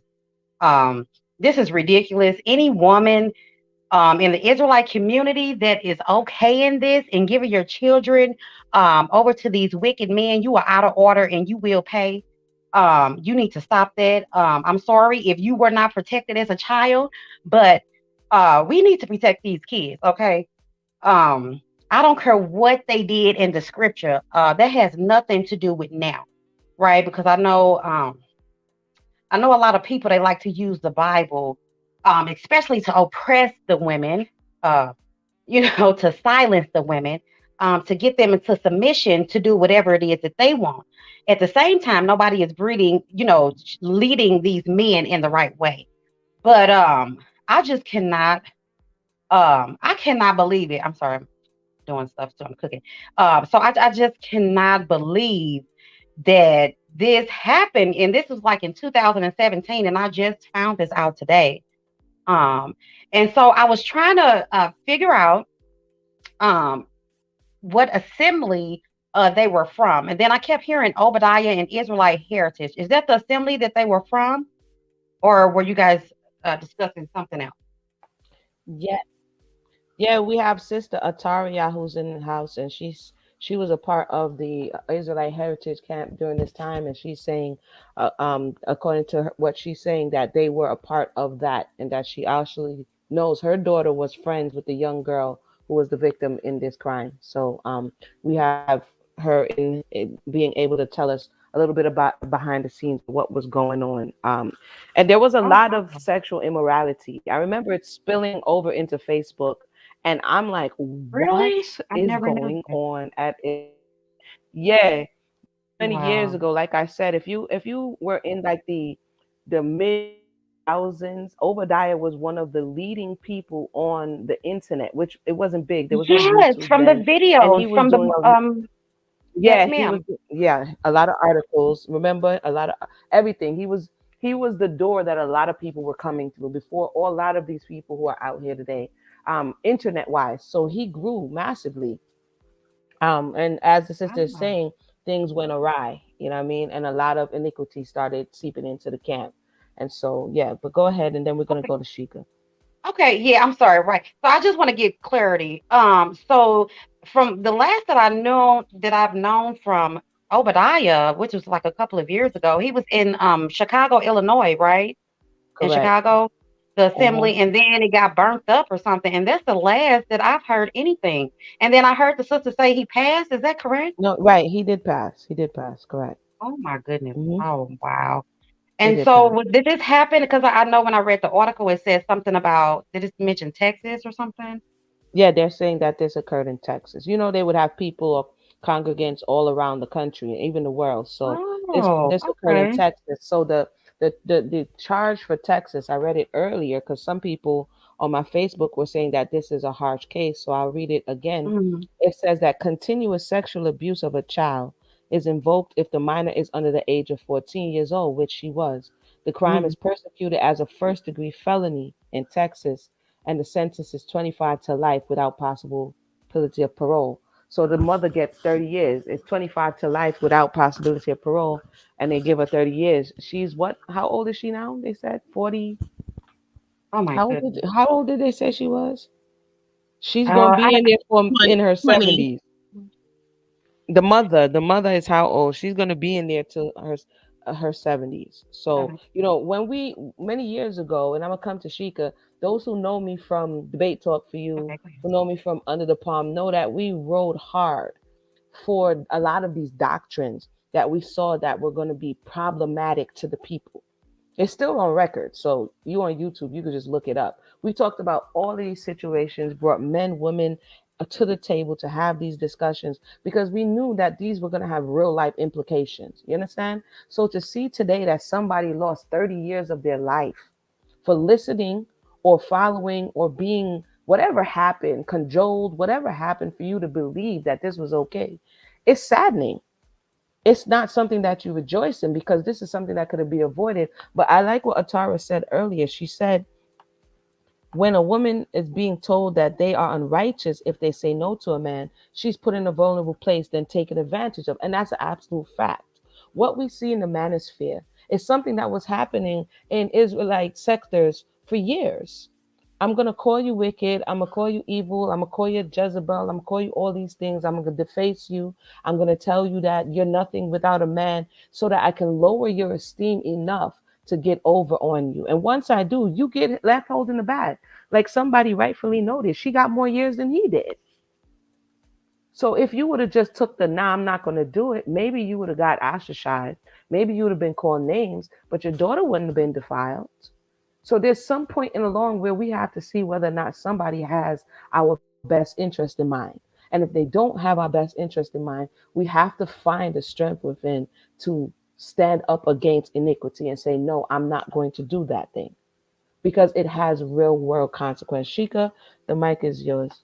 Um, this is ridiculous. Any woman in the Israelite community that is okay in this and giving your children over to these wicked men, you are out of order and you will pay. You need to stop that. I'm sorry if you were not protected as a child, but we need to protect these kids, okay? Um, I don't care what they did in the scripture. That has nothing to do with now, right? Because I know a lot of people they like to use the Bible, especially to oppress the women, uh, to silence the women, to get them into submission to do whatever it is that they want. At the same time, nobody is breeding, leading these men in the right way. But I just cannot, I cannot believe it. I'm sorry, I'm doing stuff, so I'm cooking. So I just cannot believe that this happened, and this was like in 2017, and I just found this out today. Um, and so I was trying to figure out um, what assembly they were from, and then I kept hearing Obadiah and Israelite heritage. Is that the assembly that they were from, or were you guys discussing something else? Yeah. Yeah, we have Sister Ataria who's in the house, and she was a part of the Israelite Heritage Camp during this time, and she's saying, according to her, what she's saying, that they were a part of that, and that she actually knows her daughter was friends with the young girl who was the victim in this crime. So we have her in being able to tell us a little bit about behind the scenes what was going on. And there was a Oh, lot of wow. sexual immorality. I remember it spilling over into Facebook, and I'm like, what Really? I is never knew going that. on at Israelite? Yeah, so many years Wow. ago, like I said, if you were in like the mid 2000s, Obadiah was one of the leading people on the internet, which it wasn't big. There was no Yes, YouTube from the then, and videos, he was from the doing yes, yeah, he was ma'am. yeah, a lot of articles. Remember, a lot of everything. He was the door that a lot of people were coming through before a lot of these people who are out here today, internet wise. So he grew massively. And as the sister is Oh, saying, things went awry. You know what I mean? And a lot of iniquity started seeping into the camp. And so yeah, but go ahead, and then we're gonna okay. go to Sheikah. Okay, yeah, I'm sorry, right. So I just want to get clarity. So from the last that I've known from Obadiah, which was like a couple of years ago, he was in Chicago, Illinois, right? In Correct. Chicago, the Uh-huh. assembly, and then it got burnt up or something. And that's the last that I've heard anything. And then I heard the sister say he passed. Is that correct? No, right. He did pass. He did pass. Correct. Oh my goodness. Hmm. Oh wow. He And did so pass. did this happen? Because I know when I read the article, it said something about, did it mention Texas or something? Yeah, they're saying that this occurred in Texas. They would have people or congregants all around the country, even the world. So this Oh, this occurred in okay. Texas. So the The charge for Texas, I read it earlier because some people on my Facebook were saying that this is a harsh case, so I'll read it again. Mm, It says that continuous sexual abuse of a child is invoked if the minor is under the age of 14 years old, which she was. The crime mm. is persecuted as a first degree felony in Texas, and the sentence is 25 to life without possibility of parole. So the mother gets 30 years. It's 25 to life without possibility of parole, and they give her 30 years. She's what? How old is she now? They said 40. Oh my goodness. How old did they say she was? She's gonna I be in there for in 20, her 20. 70s. The mother is how old? She's gonna be in there till her 70s. So don't. when we many years ago, and I'm gonna come to Shika. Those who know me from Debate Talk for You, Okay, go ahead. who know me from Under the Palm, know that we rode hard for a lot of these doctrines that we saw that were going to be problematic to the people. It's still on record. So you on YouTube, you could just look it up. We talked about all these situations, brought men, women to the table to have these discussions because we knew that these were going to have real life implications. You understand? So to see today that somebody lost 30 years of their life for listening or following or being whatever happened, cajoled, whatever happened for you to believe that this was okay, it's saddening. It's not something that you rejoice in because this is something that could have been avoided. But I like what Atara said earlier. She said, when a woman is being told that they are unrighteous if they say no to a man, she's put in a vulnerable place, then taken advantage of. And that's an absolute fact. What we see in the manosphere is something that was happening in Israelite sectors for years. I'm gonna call you wicked. I'm gonna call you evil. I'm gonna call you Jezebel. I'm gonna call you all these things. I'm gonna deface you. I'm gonna tell you that you're nothing without a man, so that I can lower your esteem enough to get over on you. And once I do, you get left holding the bag. Like somebody rightfully noticed, she got more years than he did. So if you would have just took the nah, I'm not gonna do it, maybe you would have got ostracized. Maybe you would have been called names, but your daughter wouldn't have been defiled. So there's some point in the long where we have to see whether or not somebody has our best interest in mind. And if they don't have our best interest in mind, we have to find the strength within to stand up against iniquity and say, no, I'm not going to do that thing because it has real world consequence. Shika, the mic is yours.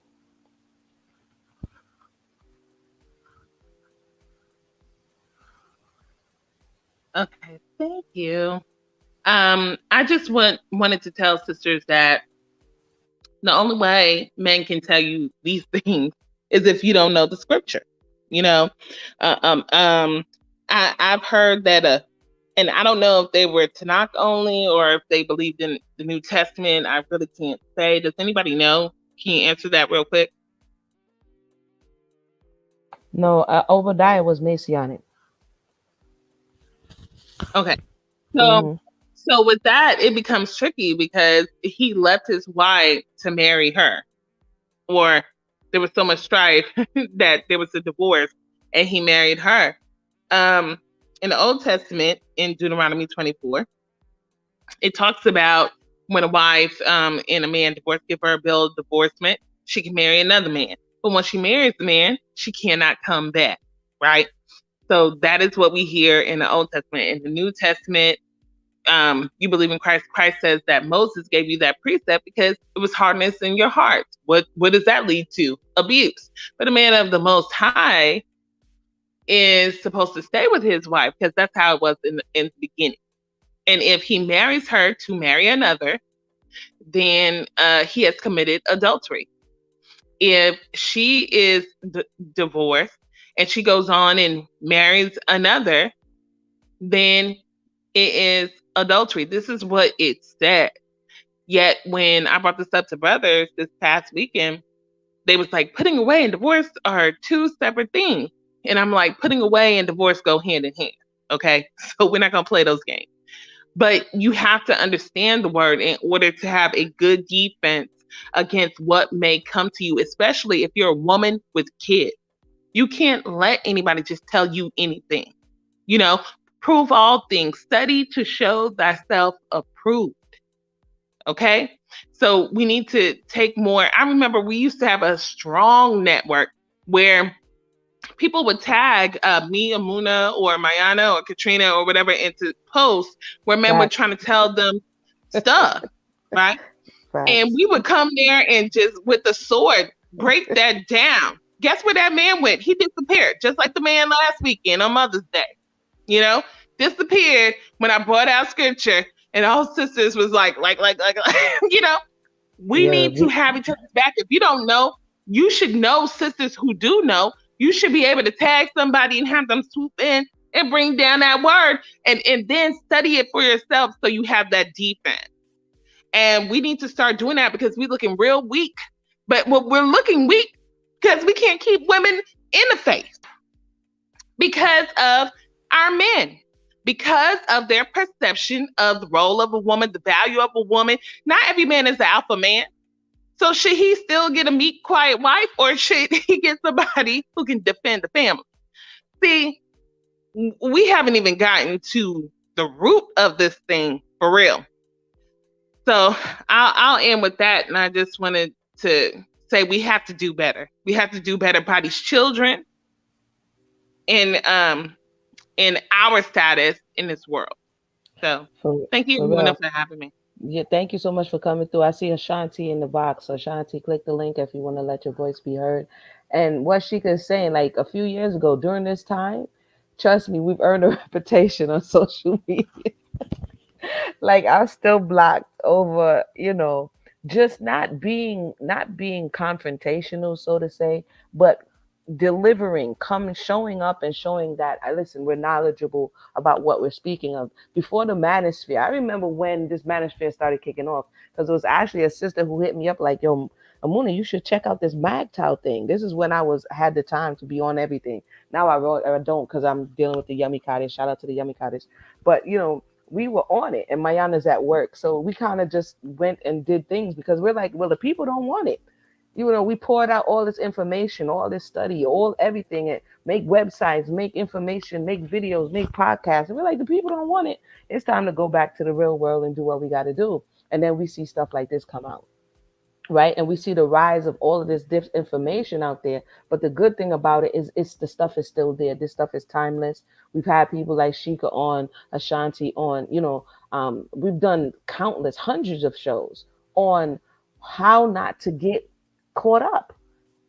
Okay, thank you. I just wanted to tell sisters that the only way men can tell you these things is if you don't know the scripture. You know, uh, um, um, I've heard that, and I don't know if they were Tanakh only or if they believed in the New Testament. I really can't say. Does anybody know? Can you answer that real quick? No, Obadiah was Messianic. Okay, so Hmm. so with that, it becomes tricky because he left his wife to marry her, or there was so much strife that there was a divorce, and he married her. Um, in the Old Testament, in Deuteronomy 24, it talks about when a wife and a man divorce, give her a bill of divorcement, she can marry another man. But when she marries the man, she cannot come back, right? So that is what we hear in the Old Testament. In the New Testament, you believe in Christ. Christ says that Moses gave you that precept because it was hardness in your heart. What does that lead to? Abuse. But a man of the Most High is supposed to stay with his wife because that's how it was in the beginning. And if he marries her to marry another, then he has committed adultery. If she is divorced and she goes on and marries another, then it is adultery. This is what it said. Yet when I brought this up to brothers this past weekend, they was like, putting away and divorce are two separate things. And I'm like, putting away and divorce go hand in hand. Okay. So we're not gonna play those games. But you have to understand the word in order to have a good defense against what may come to you, especially if you're a woman with kids. You can't let anybody just tell you anything. You know, prove all things, study to show thyself approved. Okay. So we need to take more. I remember we used to have a strong network where people would tag me, Amuna, or Mayana, or Katrina, or whatever into posts where men were Facts. trying to tell them stuff, right? And Facts. we would come there and just with the sword break that down. Guess where that man went? He disappeared, just like the man last weekend on Mother's Day. You know, disappeared when I brought out scripture, and all sisters was like, you know, we Yeah, need to have each other's back. If you don't know, you should know sisters who do know. You should be able to tag somebody and have them swoop in and bring down that word, and then study it for yourself so you have that defense. And we need to start doing that because we're looking real weak. But we're looking weak because we can't keep women in the faith because of our men, because of their perception of the role of a woman, the value of a woman. Not every man is the alpha man. So should he still get a meek, quiet wife, or should he get somebody who can defend the family? See, we haven't even gotten to the root of this thing for real. So I'll end with that, and I just wanted to say we have to do better. We have to do better by these children in our status in this world. So thank you, For Muna, real. for having me. Yeah, thank you so much for coming through. I see Ashanti in the box. So Ashanti, click the link if you want to let your voice be heard. And what Sheikah is saying, like a few years ago during this time, trust me, we've earned a reputation on social media. Like I'm still blocked over, just not being confrontational, so to say, but delivering, coming, showing up and showing that I listen, we're knowledgeable about what we're speaking of. Before the manosphere, I remember when this manosphere started kicking off, because it was actually a sister who hit me up like, yo, Amuna, you should check out this MagTow thing. This is when I had the time to be on everything. Now I don't, because I'm dealing with the Yummy Cottage. Shout out to the Yummy Cottage. But we were on it, and Mayana's at work, so we kind of just went and did things because we're like, well, the people don't want it. We poured out all this information, all this study, all everything, and make websites, make information, make videos, make podcasts, and we're like, the people don't want it. It's time to go back to the real world and do what we got to do. And then we see stuff like this come out, right? And we see the rise of all of this information out there. But the good thing about it is, it's the stuff is still there. This stuff is timeless. We've had people like Sheikah on, Ashanti on. We've done countless, hundreds of shows on how not to get caught up,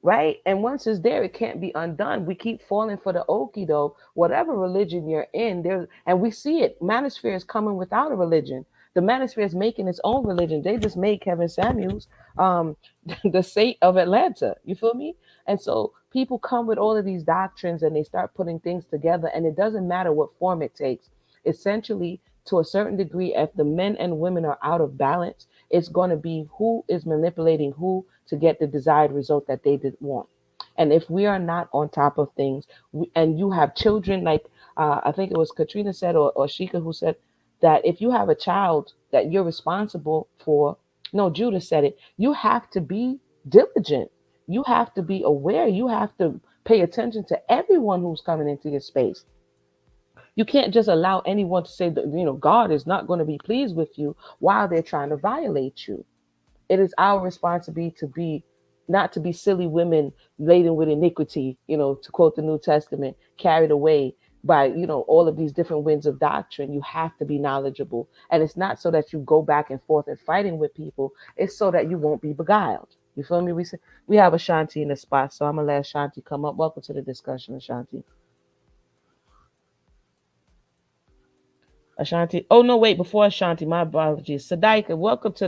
right? And once it's there, it can't be undone. We keep falling for the okie doke. Whatever religion you're in, and we see it. Manosphere is coming without a religion. The Manosphere is making its own religion. They just made Kevin Samuels um, the saint of Atlanta. You feel me? And so people come with all of these doctrines and they start putting things together, and it doesn't matter what form it takes. Essentially, to a certain degree, if the men and women are out of balance, it's going to be who is manipulating who to get the desired result that they did want. And if we are not on top of things, and you have children, like I think it was Katrina said, or Sheikah who said, that if you have a child that you're responsible for, no, Judah said it, you have to be diligent. You have to be aware. You have to pay attention to everyone who's coming into your space. You can't just allow anyone to say that, God is not going to be pleased with you while they're trying to violate you. It is our responsibility to be, not to be silly women laden with iniquity, to quote the New Testament, carried away by, all of these different winds of doctrine. You have to be knowledgeable. And it's not so that you go back and forth and fighting with people. It's so that you won't be beguiled. You feel me? We have Ashanti in the spot, so I'm gonna let Ashanti come up. Welcome to the discussion, Ashanti. Ashanti. Oh no, wait, before Ashanti, my apologies. Sadaika, welcome to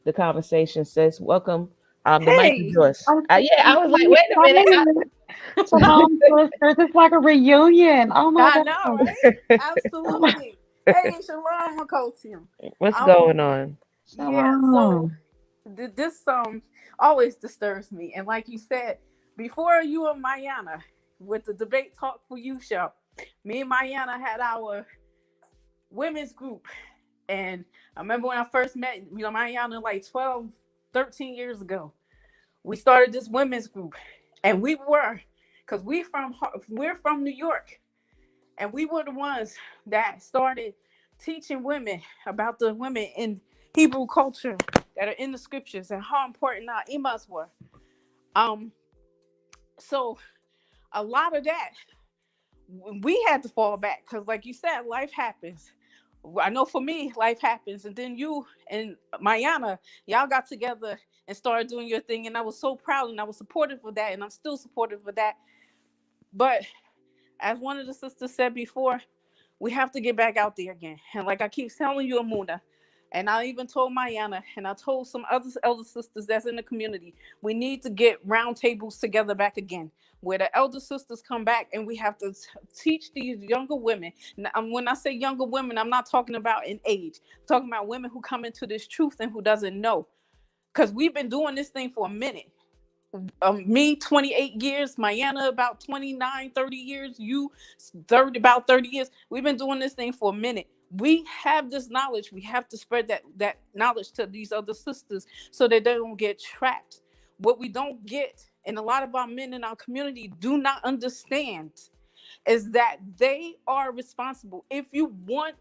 the conversation, sis. Welcome. The mic is Hey, yours. I'm Yeah, I I'm was so like, wait a minute. excited. Shalom, sisters. It's like a reunion. Oh my I know, God. right? Oh my Absolutely. Hey, Shalom, Makotim. What's Um, going on? yeah, so Shalom. this always disturbs me. And like you said, before you and Mayana with the debate talk for you show, me and Mayana had our women's group. And I remember when I first met, Mayana like 12, 13 years ago. We started this women's group. And because we're from New York. And we were the ones that started teaching women about the women in Hebrew culture that are in the scriptures and how important our imas were. Um, so a lot of that we had to fall back because, like you said, life happens. I know for me, life happens, and then you and Mayana, y'all got together and started doing your thing, and I was so proud and I was supportive of that, and I'm still supportive of that. But as one of the sisters said before, we have to get back out there again. And like I keep telling you, Amuna, and I even told Mayana, and I told some other elder sisters that's in the community, we need to get round tables together back again, where the elder sisters come back and we have to teach these younger women. Now, when I say younger women, I'm not talking about in age. I'm talking about women who come into this truth and who doesn't know. Because we've been doing this thing for a minute. Me 28 years, Mayana about 29, 30 years, you 30, about 30 years. We've been doing this thing for a minute. We have this knowledge. We have to spread that knowledge to these other sisters so that they don't get trapped. What we don't get, and a lot of our men in our community do not understand, is that they are responsible. If you want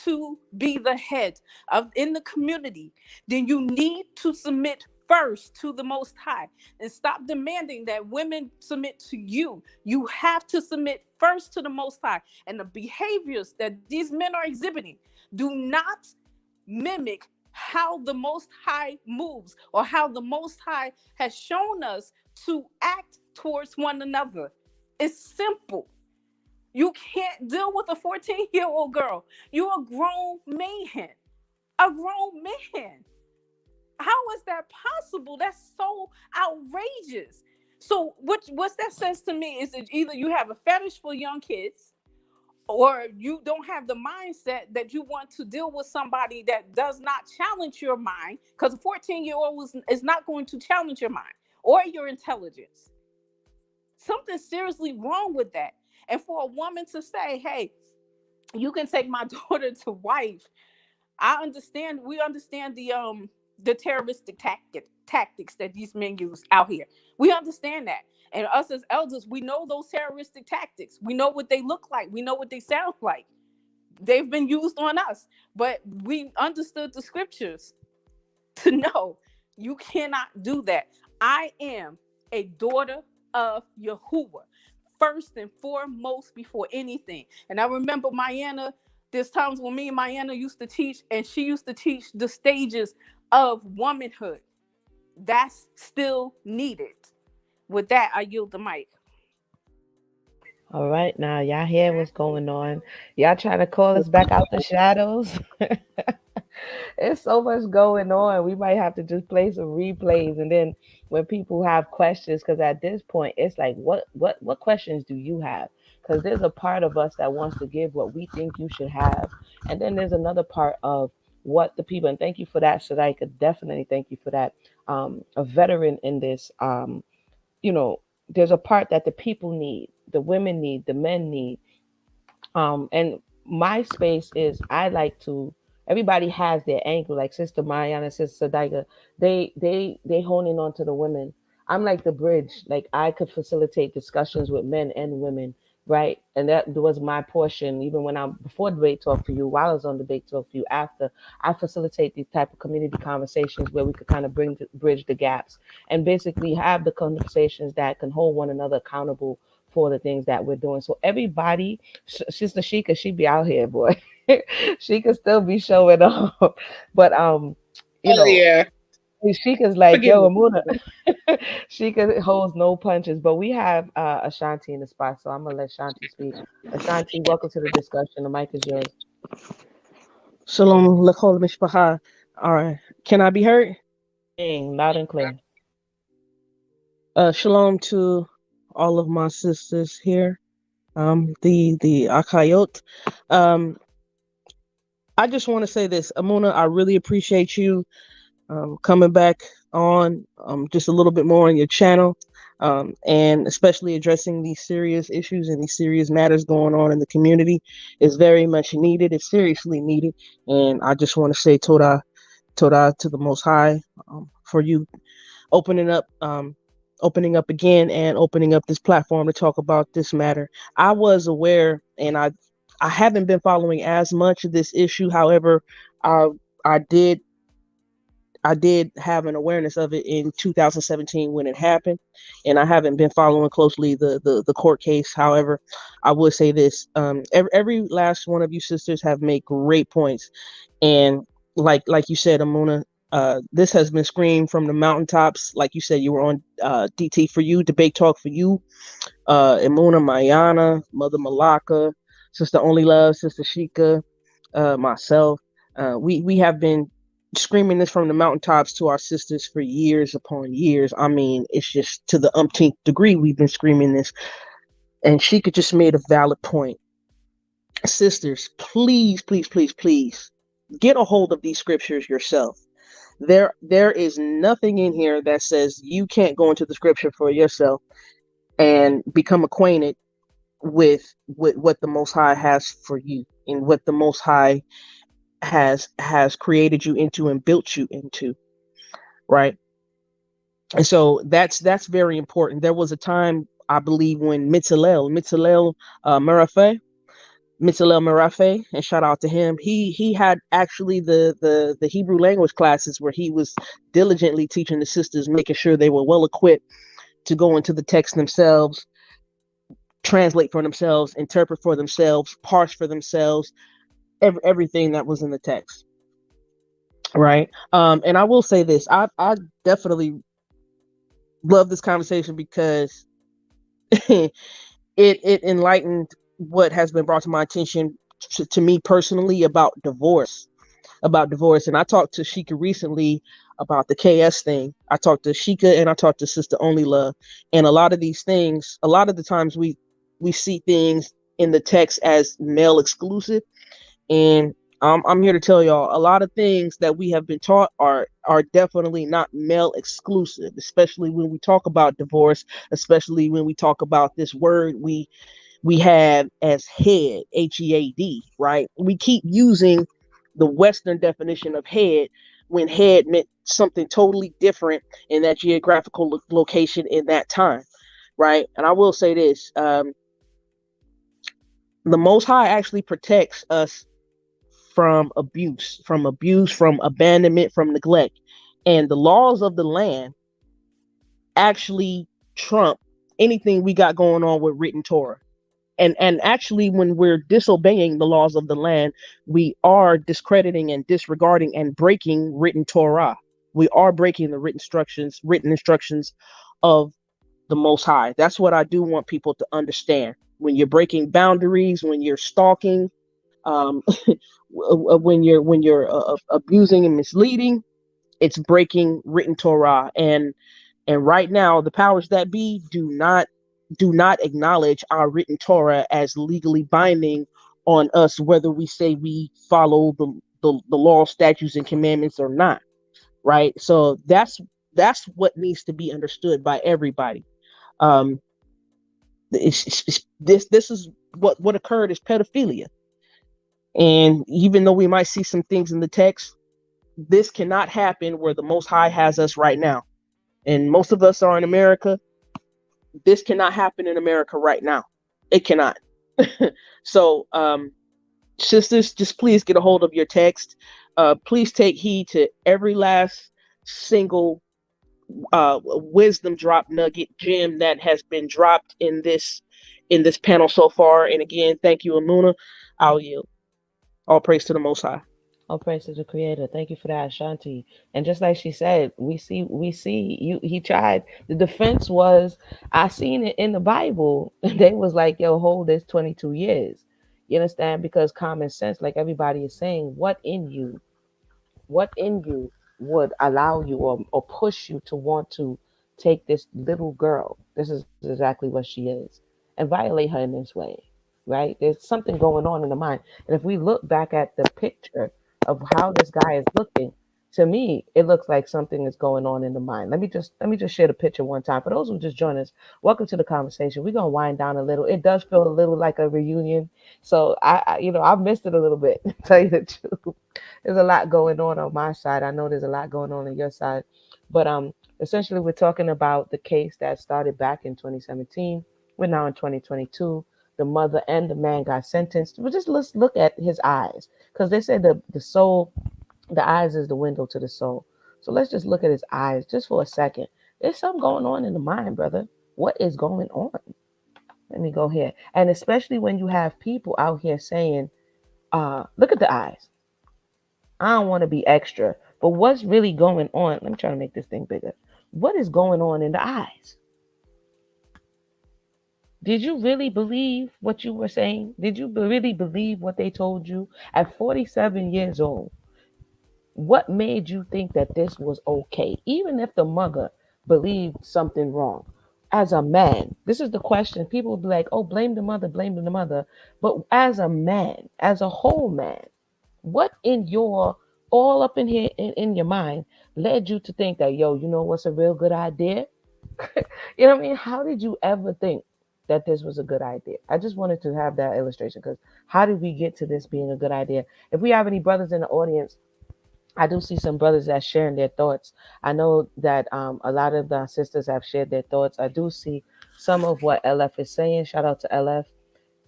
to be the head of in the community, then you need to submit first to the Most High and stop demanding that women submit to you. You have to submit first to the Most High, and the behaviors that these men are exhibiting do not mimic how the Most High moves or how the Most High has shown us to act towards one another. It's simple. You can't deal with a 14-year-old girl. You're a grown man. A grown man. How is that possible? That's so outrageous. So what that says to me is that either you have a fetish for young kids, or you don't have the mindset that you want to deal with somebody that does not challenge your mind, because a 14-year-old is not going to challenge your mind or your intelligence. Something seriously wrong with that. And for a woman to say, hey, you can take my daughter to wife, we understand the terroristic tactics that these men use out here. We understand that. And us as elders, we know those terroristic tactics. We know what they look like. We know what they sound like. They've been used on us. But we understood the scriptures to know you cannot do that. I am a daughter of Yahuwah, first and foremost before anything. And I remember Mayana, there's times when me and Mayana used to teach, and she used to teach the stages of womanhood. That's still needed. With that, I yield the mic. All right, now y'all hear what's going on. Y'all trying to call us back out the shadows. It's so much going on. We might have to just play some replays, and then when people have questions, because at this point it's like, what questions do you have? Because there's a part of us that wants to give what we think you should have, and then there's another part of what the people. And thank you for that, Shadaika. Definitely thank you for that. A veteran in this. You know, there's a part that the people need, the women need, the men need. And my space is, I like to, everybody has their angle, like Sister Maya and Sister Sadaiga. They honing on to the women. I'm like the bridge. Like I could facilitate discussions with men and women, right? And that was my portion. Even when I'm before debate talk for you, while I was on debate talk for you, after, I facilitate these type of community conversations where we could kind of bridge the gaps and basically have the conversations that can hold one another accountable for the things that we're doing. So everybody, Sister Sheikah, she be out here, boy. She could still be showing up, but you Oh know, yeah. Sheikah's like, Forgive yo, me. Amuna. Sheikah holds no punches, but we have Ashanti in the spot, so I'm gonna let Ashanti speak. Ashanti, welcome to the discussion. The mic is yours. Shalom, Lakol Mishpacha. All right, can I be heard? Ding, loud and clear. Shalom to all of my sisters here. The Akayot. Um, I just want to say this, Amuna. I really appreciate you coming back on just a little bit more on your channel, and especially addressing these serious issues and these serious matters going on in the community is very much needed. It's seriously needed, and I just want to say Toda to the Most High, for you opening up, opening up again and opening up this platform to talk about this matter. I was aware, and I haven't been following as much of this issue. However, I I did I did have an awareness of it in 2017 when it happened, and I haven't been following closely the court case. However, I would say this: every last one of you sisters have made great points, and like you said, Amuna, this has been screamed from the mountaintops. Like you said, you were on DT for you, debate talk for you, Imuna Mayana, Mother Malaka, Sister Only Love, Sister Shika, myself. We have been screaming this from the mountaintops to our sisters for years upon years. I mean, it's just to the umpteenth degree we've been screaming this. And Shika just made a valid point. Sisters, please, please, please, please get a hold of these scriptures yourself. There is nothing in here that says you can't go into the scripture for yourself and become acquainted with what the Most High has for you and what the Most High has created you into and built you into, right? And so that's very important. There was a time I believe when Mitzalel Marafe, Mitzalel Marafe, and shout out to him. He had actually the Hebrew language classes where he was diligently teaching the sisters, making sure they were well equipped to go into the text themselves, translate for themselves, interpret for themselves, parse for themselves, everything that was in the text, right? And I will say this: I definitely love this conversation because it enlightened what has been brought to my attention to me personally about divorce. And I talked to Shika recently about the KS thing. I talked to Shika and I talked to Sister Only Love. And a lot of these things, a lot of the times we see things in the text as male exclusive. And I'm here to tell y'all a lot of things that we have been taught are definitely not male exclusive, especially when we talk about divorce, especially when we talk about this word we have as head, HEAD, right? We keep using the Western definition of head when head meant something totally different in that geographical location in that time, right? And I will say this: the Most High actually protects us from abandonment, from neglect, and the laws of the land actually trump anything we got going on with written Torah. And actually, when we're disobeying the laws of the land, we are discrediting and disregarding and breaking written Torah. We are breaking the written instructions of the Most High. That's what I do want people to understand. When you're breaking boundaries, when you're stalking, um, when you're abusing and misleading, it's breaking written Torah. And right now, the powers that be do not acknowledge our written Torah as legally binding on us, whether we say we follow the law, statutes, and commandments or not. Right. So that's what needs to be understood by everybody. Um, this is what occurred is pedophilia. And even though we might see some things in the text, this cannot happen where the Most High has us right now. And most of us are in America. This cannot happen in America right now. It cannot. So, sisters, just please get a hold of your text. Please take heed to every last single wisdom drop nugget gem that has been dropped in this panel so far. And again, thank you, Amuna. I'll yield. All praise to the Most High. All praise to the Creator. Thank you for that, Ashanti. And just like she said, we see you. He tried. The defense was, I seen it in the Bible. They was like, "Yo, hold this 22 years." You understand? Because common sense, like everybody is saying, what in you would allow you or push you to want to take this little girl, this is exactly what she is, and violate her in this way, right? There's something going on in the mind. And if we look back at the picture of how this guy is looking, to me it looks like something is going on in the mind. Let me just share the picture one time for those who just join us. Welcome to the conversation. We're gonna wind down a little. It does feel a little like a reunion, so I've missed it a little bit to tell you the truth. There's a lot going on my side. I know there's a lot going on your side, but essentially we're talking about the case that started back in 2017. We're now in 2022. The mother and the man got sentenced. But just let's look at his eyes, because they say the soul, the eyes is the window to the soul. So let's just look at his eyes just for a second. There's something going on in the mind, brother. What is going on? Let me go here. And especially when you have people out here saying, look at the eyes. I don't want to be extra, but what's really going on? Let me try to make this thing bigger. What is going on in the eyes? Did you really believe what you were saying? Did you really believe what they told you at 47 years old? What made you think that this was okay? Even if the mother believed something wrong. As a man, this is the question. People will be like, oh, blame the mother, blame the mother. But as a man, as a whole man, what in your all up in here in your mind led you to think that, yo, you know what's a real good idea? You know what I mean? How did you ever think that this was a good idea? I just wanted to have that illustration because how did we get to this being a good idea? If we have any brothers in the audience, I do see some brothers that sharing their thoughts. I know that a lot of the sisters have shared their thoughts. I do see some of what LF is saying. Shout out to LF.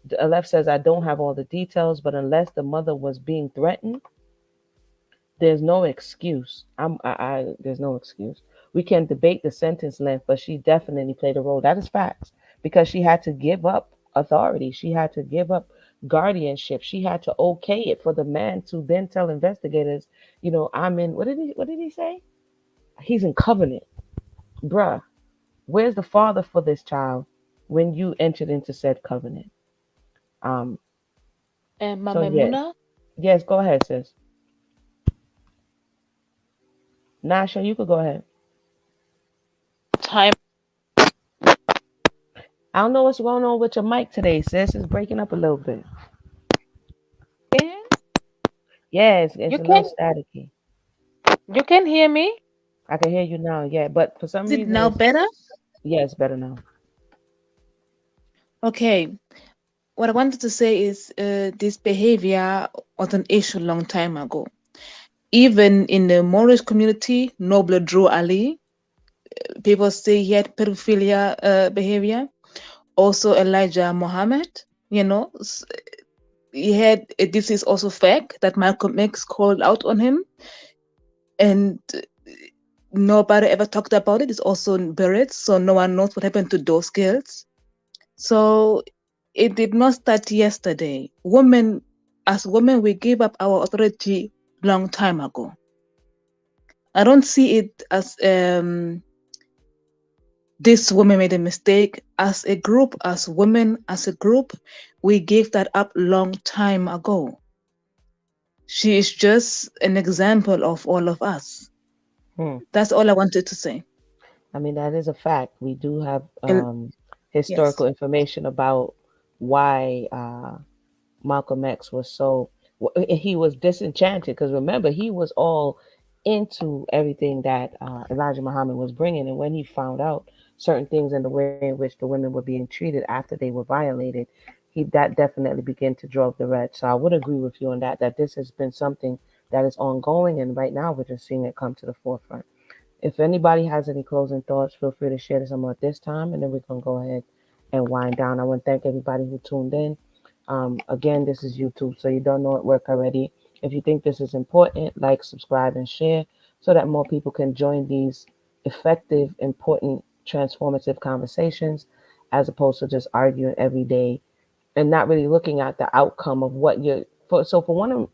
The LF says, I don't have all the details, but unless the mother was being threatened, there's no excuse. There's no excuse. We can debate the sentence length, but she definitely played a role. That is facts because she had to give up authority. She had to give up guardianship. She had to okay it for the man to then tell investigators, I'm in. What did he say? He's in covenant, bruh. Where's the father for this child when you entered into said covenant? Um. So Mama yeah, Muna, yes. Go ahead, sis. Nasha, you could go ahead. time I don't know what's going on with your mic today, sis. It's breaking up a little bit. again. Yeah, it's You a little can staticky. you can hear me? I can hear you now, yeah, but for some Is it reason now it's better? yeah, it's better now. Okay. What I wanted to say is this behavior was an issue long time ago. Even in the Moorish community, Noble Drew Ali, people say he had pedophilia behavior. Also Elijah Muhammad, you know, he had this is also fact that Malcolm X called out on him, and nobody ever talked about it. It's also buried, so no one knows what happened to those girls. So it did not start yesterday. As women, we gave up our authority long time ago. I don't see it as this woman made a mistake. As a group, as women, as a group, we gave that up long time ago. She is just an example of all of us. Hmm. That's all I wanted to say. I mean, that is a fact. We do have And yes. historical information about why Malcolm X was so he was disenchanted because remember he was all into everything that Elijah Muhammad was bringing, and when he found out certain things and the way in which the women were being treated after they were violated, he that definitely began to draw up the red. So I would agree with you on that. That this has been something that is ongoing, and right now we're just seeing it come to the forefront. If anybody has any closing thoughts, feel free to share some at this time, and then we're gonna go ahead and wind down. I want to thank everybody who tuned in. Again, this is YouTube, so you don't know it work already. If you think this is important, like, subscribe, and share so that more people can join these effective, important, transformative conversations as opposed to just arguing every day and not really looking at the outcome of what you're for. So, for one of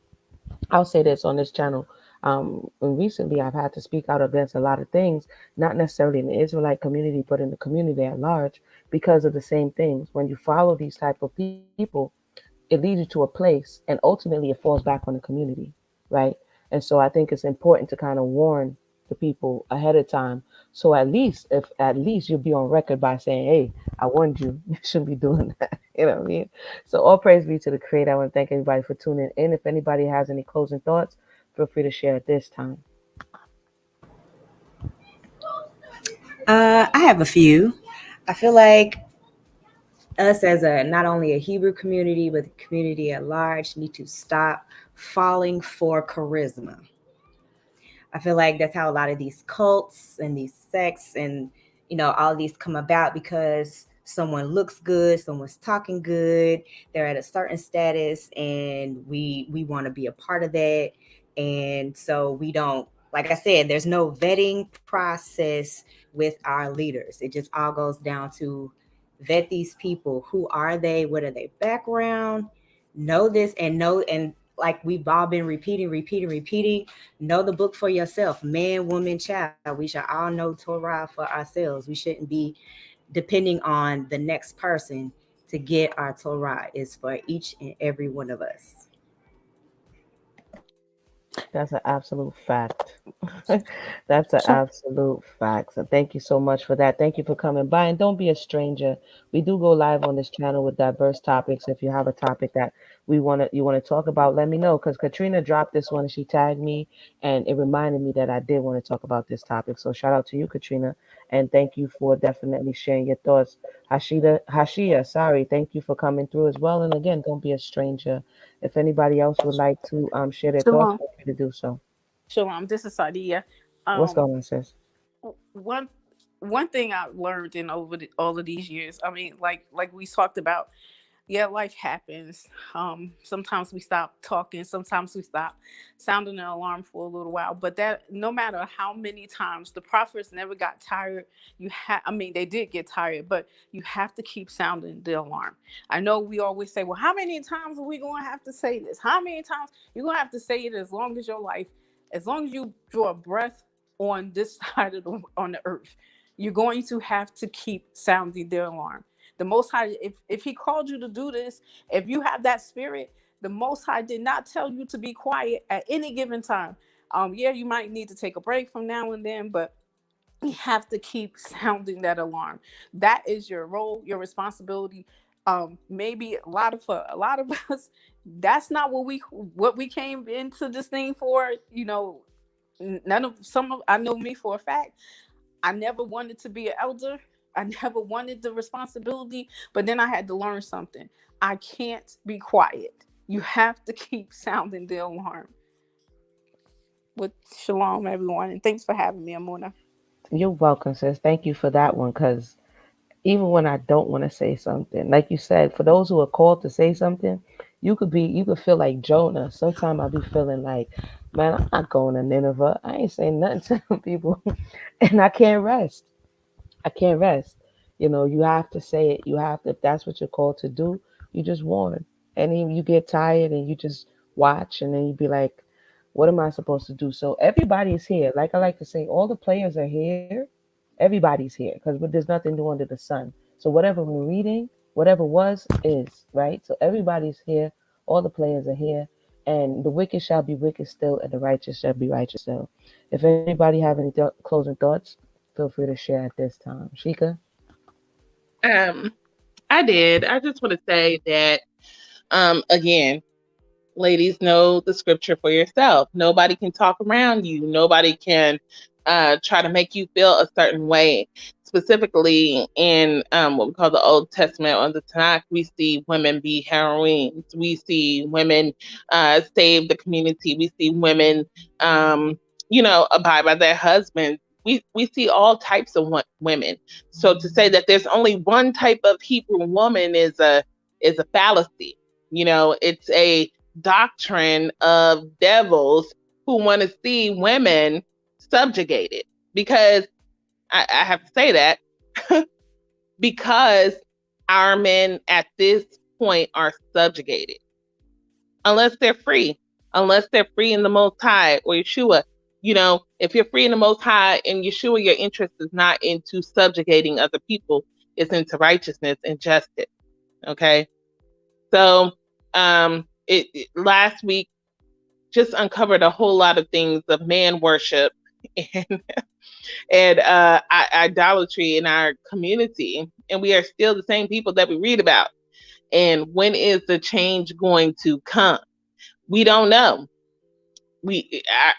I'll say this on this channel. And recently, I've had to speak out against a lot of things, not necessarily in the Israelite community, but in the community at large, because of the same things. When you follow these type of people, it leads you to a place, and ultimately, it falls back on the community, right? And so, I think it's important to kind of warn the people ahead of time. So at least you'll be on record by saying, "Hey, I warned you. You shouldn't be doing that." You know what I mean? So all praise be to the Creator. I want to thank everybody for tuning in. If anybody has any closing thoughts, feel free to share at this time. I have a few. I feel like us as a not only a Hebrew community but the community at large need to stop falling for charisma. I feel like that's how a lot of these cults and these sects and all of these come about because someone looks good, someone's talking good, they're at a certain status, and we want to be a part of that, and so we don't like I said, there's no vetting process with our leaders. It just all goes down to vet these people. Who are they? What are their background? Know this and know, and like we've all been repeating. Know the book for yourself. Man, woman, child. We should all know Torah for ourselves. We shouldn't be depending on the next person to get our Torah. Is for each and every one of us. That's an absolute fact. That's an So, absolute fact. So thank you so much for that. Thank you for coming by. And don't be a stranger. We do go live on this channel with diverse topics. If you have a topic that you want to talk about, let me know. Because Katrina dropped this one and she tagged me, and it reminded me that I did want to talk about this topic. So shout out to you, Katrina, and thank you for definitely sharing your thoughts. Hashia, sorry, thank you for coming through as well. And again, don't be a stranger. If anybody else would like to share their thoughts, Shalom. feel free to do so. Shalom. This is Sadia. What's Um, going on, sis? one one thing I've learned in all of these years. I mean, like we talked about, yeah, life happens. Sometimes we stop talking. Sometimes we stop sounding an alarm for a little while. But that, no matter how many times, the prophets never got tired. I mean, they did get tired, but you have to keep sounding the alarm. I know we always say, well, how many times are we going to have to say this? How many times you're going to have to say it as long as your life, as long as you draw a breath on this side of on the earth, you're going to have to keep sounding the alarm. The Most High, if He called you to do this, if you have that spirit, the Most High did not tell you to be quiet at any given time. Yeah, you might need to take a break from now and then, but you have to keep sounding that alarm. That is your role, your responsibility. Maybe a lot of us, that's not what we came into this thing for. You know, none of some of I know me for a fact. I never wanted to be an elder. I never wanted the responsibility, but then I had to learn something. I can't be quiet. You have to keep sounding the alarm. With shalom, everyone, and thanks for having me, Amuna. You're welcome, sis. Thank you for that one. Because even when I don't want to say something, like you said, for those who are called to say something, you could feel like Jonah. Sometimes I'll be feeling like, man, I'm not going to Nineveh. I ain't saying nothing to them people, and I can't rest. I can't rest. You know, you have to say it. You have to, if that's what you're called to do, you just warn. And then you get tired and you just watch, and then you be like, what am I supposed to do? So everybody is here. Like I like to say, all the players are here. Everybody's here because there's nothing new under the sun. So whatever we're reading, whatever was, is, right? So everybody's here. All the players are here. And the wicked shall be wicked still, and the righteous shall be righteous still. If anybody have any closing thoughts, feel free to share at this time. Shika? Um, I did. I just want to say that again, ladies, know the scripture for yourself. Nobody can talk around you. Nobody can try to make you feel a certain way. Specifically in what we call the Old Testament or the Tanakh, we see women be heroines. We see women save the community. We see women, abide by their husbands. We see all types of women. So to say that there's only one type of Hebrew woman is a fallacy. It's a doctrine of devils who want to see women subjugated, because I have to say that because our men at this point are subjugated unless they're free, in the Most High or Yeshua. If you're free in the Most High and Yeshua, your interest is not into subjugating other people, it's into righteousness and justice. Okay. So last week just uncovered a whole lot of things of man worship and idolatry in our community, and we are still the same people that we read about. And when is the change going to come? We don't know.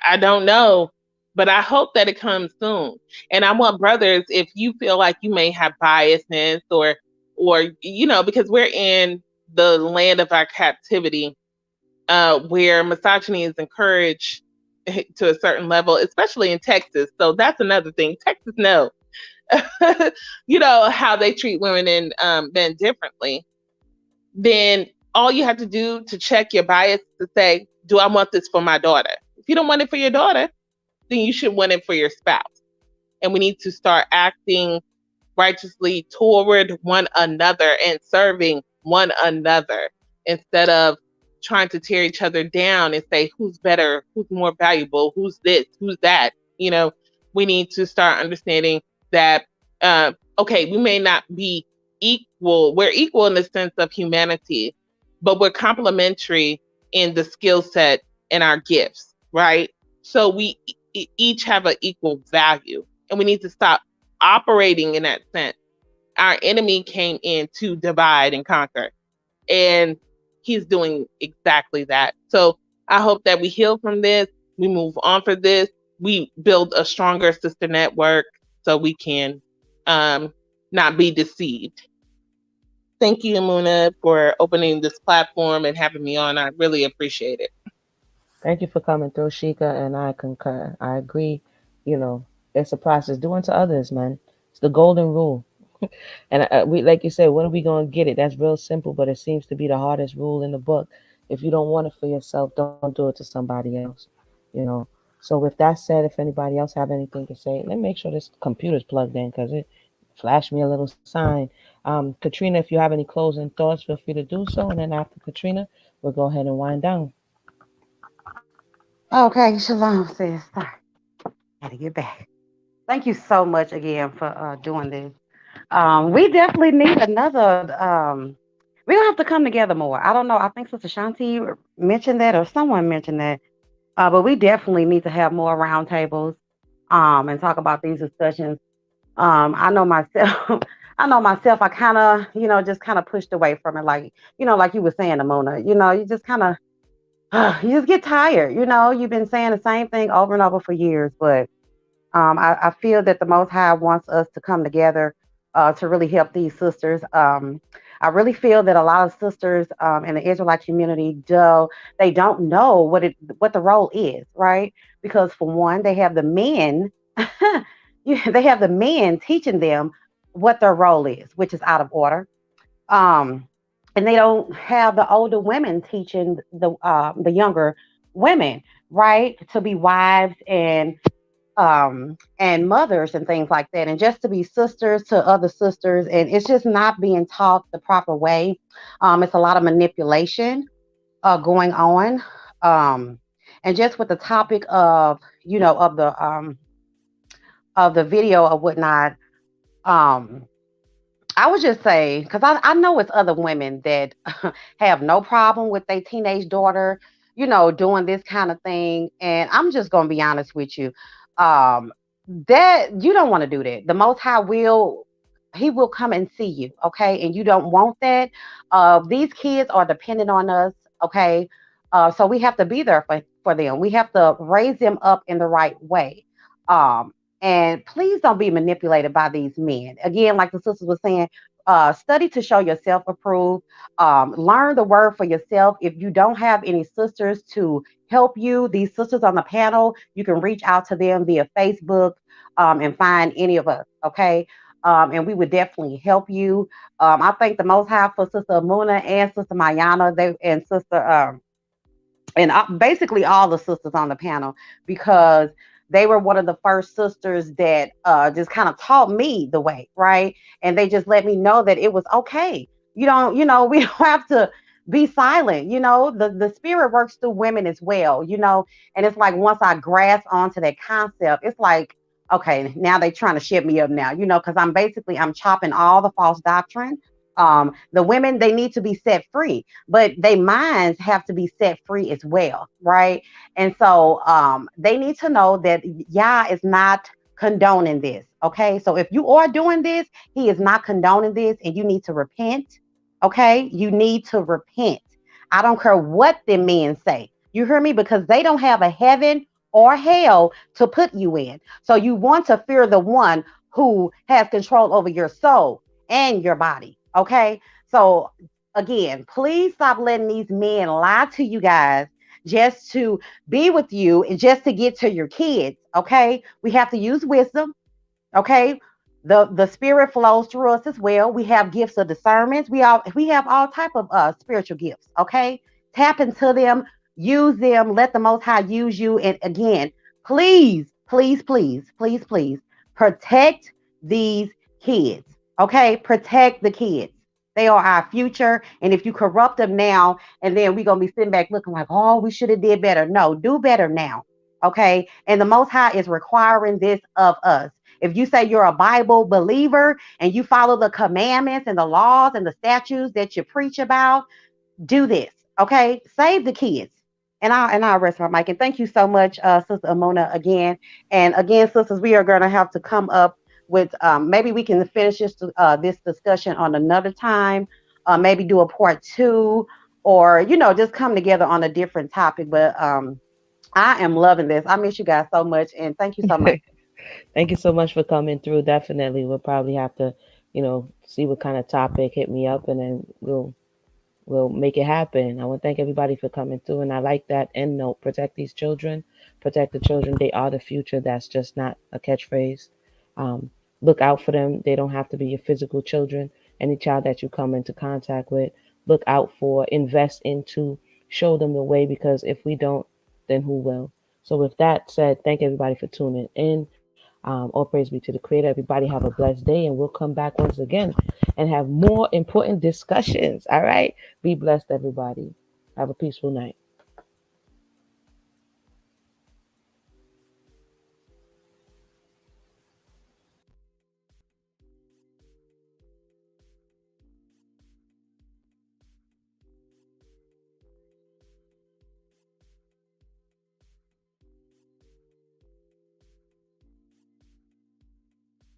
I don't know, but I hope that it comes soon. And I want brothers, if you feel like you may have biasness or because we're in the land of our captivity, where misogyny is encouraged to a certain level, especially in Texas. So that's another thing. Texas, no, how they treat women and men differently. Then all you have to do to check your bias to say, do I want this for my daughter? If you don't want it for your daughter, then you should want it for your spouse. And we need to start acting righteously toward one another and serving one another instead of trying to tear each other down and say who's better, who's more valuable, who's this, who's that. You know, we need to start understanding that, okay, we may not be equal. We're equal in the sense of humanity, but we're complementary in the skill set and our gifts, right? So we each have an equal value, and we need to stop operating in that sense. Our enemy came in to divide and conquer, and he's doing exactly that. So I hope that we heal from this, we move on for this, we build a stronger sister network so we can not be deceived. Thank you, Amuna, for opening this platform and having me on. I really appreciate it. Thank you for coming through, Sheikah, and I concur. I agree. You know, it's a process. Do unto others, man. It's the golden rule. And we, like you said, when are we gonna get it? That's real simple, but it seems to be the hardest rule in the book. If you don't want it for yourself, don't do it to somebody else. You know. So with that said, if anybody else have anything to say, let me make sure this computer's plugged in because it flashed me a little sign. Katrina, if you have any closing thoughts, feel free to do so. And then after Katrina, we'll go ahead and wind down. Okay, shalom, sis. Sorry, had to get back. Thank you so much again for doing this. We definitely need another. We're gonna have to come together more. I don't know. I think Sister Shanti mentioned that, or someone mentioned that. But we definitely need to have more roundtables, and talk about these discussions. I know myself. I know myself. I kind of, just kind of pushed away from it, like, like you were saying, Amona. You just kind of, you just get tired. You've been saying the same thing over and over for years, but I feel that the Most High wants us to come together to really help these sisters. I really feel that a lot of sisters in the Israelite community do they don't know what the role is, right? Because for one, they have the men, they have the men teaching them what their role is, which is out of order. Um, and they don't have the older women teaching the younger women, right, to be wives and mothers and things like that, and just to be sisters to other sisters, and it's just not being taught the proper way. It's a lot of manipulation going on, um, and just with the topic of of the video or whatnot. um, I would just say, because I know it's other women that have no problem with their teenage daughter, doing this kind of thing. And I'm just going to be honest with you. Um, that you don't want to do that. The Most High He will come and see you, okay? And you don't want that. These kids are dependent on us, okay? So we have to be there for them. We have to raise them up in the right way. Um, and please don't be manipulated by these men. Again, like the sisters were saying, study to show yourself approved. Learn the word for yourself. If you don't have any sisters to help you, these sisters on the panel, you can reach out to them via Facebook, and find any of us, okay? And we would definitely help you. I thank the Most High for Sister Amuna and Sister Mayana, and Sister and basically all the sisters on the panel, because they were one of the first sisters that just kind of taught me the way, right? And they just let me know that it was okay. We don't have to be silent. The spirit works through women as well. And it's like once I grasp onto that concept, it's like, okay, now they trying to shut me up now, because I'm chopping all the false doctrine. The women, they need to be set free, but their minds have to be set free as well, right? And so they need to know that Yah is not condoning this, okay? So if you are doing this, he is not condoning this, and you need to repent, okay? You need to repent. I don't care what the men say. You hear me? Because they don't have a heaven or hell to put you in. So you want to fear the one who has control over your soul and your body. Okay. So again, please stop letting these men lie to you guys just to be with you and just to get to your kids. Okay. We have to use wisdom. Okay. The spirit flows through us as well. We have gifts of discernment. We have all type of spiritual gifts. Okay. Tap into them, use them, let the Most High use you. And again, please Please, please, please, please protect these kids. Okay? Protect the kids. They are our future. And if you corrupt them now, and then we're gonna be sitting back looking like, oh, we should have did better. No, do better now. Okay. And the most high is requiring this of us. If you say you're a Bible believer and you follow the commandments and the laws and the statutes that you preach about, do this, okay? Save the kids. And I'll rest my mic. And thank you so much, Sister Amona, again. And again, sisters, we are going to have to come up with maybe we can finish this discussion on another time. Maybe do a part two, or just come together on a different topic. But I am loving this. I miss you guys so much, and thank you so much. Thank you so much for coming through. Definitely, we'll probably have to, see what kind of topic hit me up, and then we'll make it happen. I want to thank everybody for coming through, and I like that end note: protect these children, protect the children. They are the future. That's just not a catchphrase. Um, Look out for them. They don't have to be your physical children. Any child that you come into contact with, look out for, invest into, show them the way. Because if we don't, then who will? So with that said, thank everybody for tuning in. All praise be to the Creator. Everybody have a blessed day, and we'll come back once again and have more important discussions. All right. Be blessed, everybody. Have a peaceful night.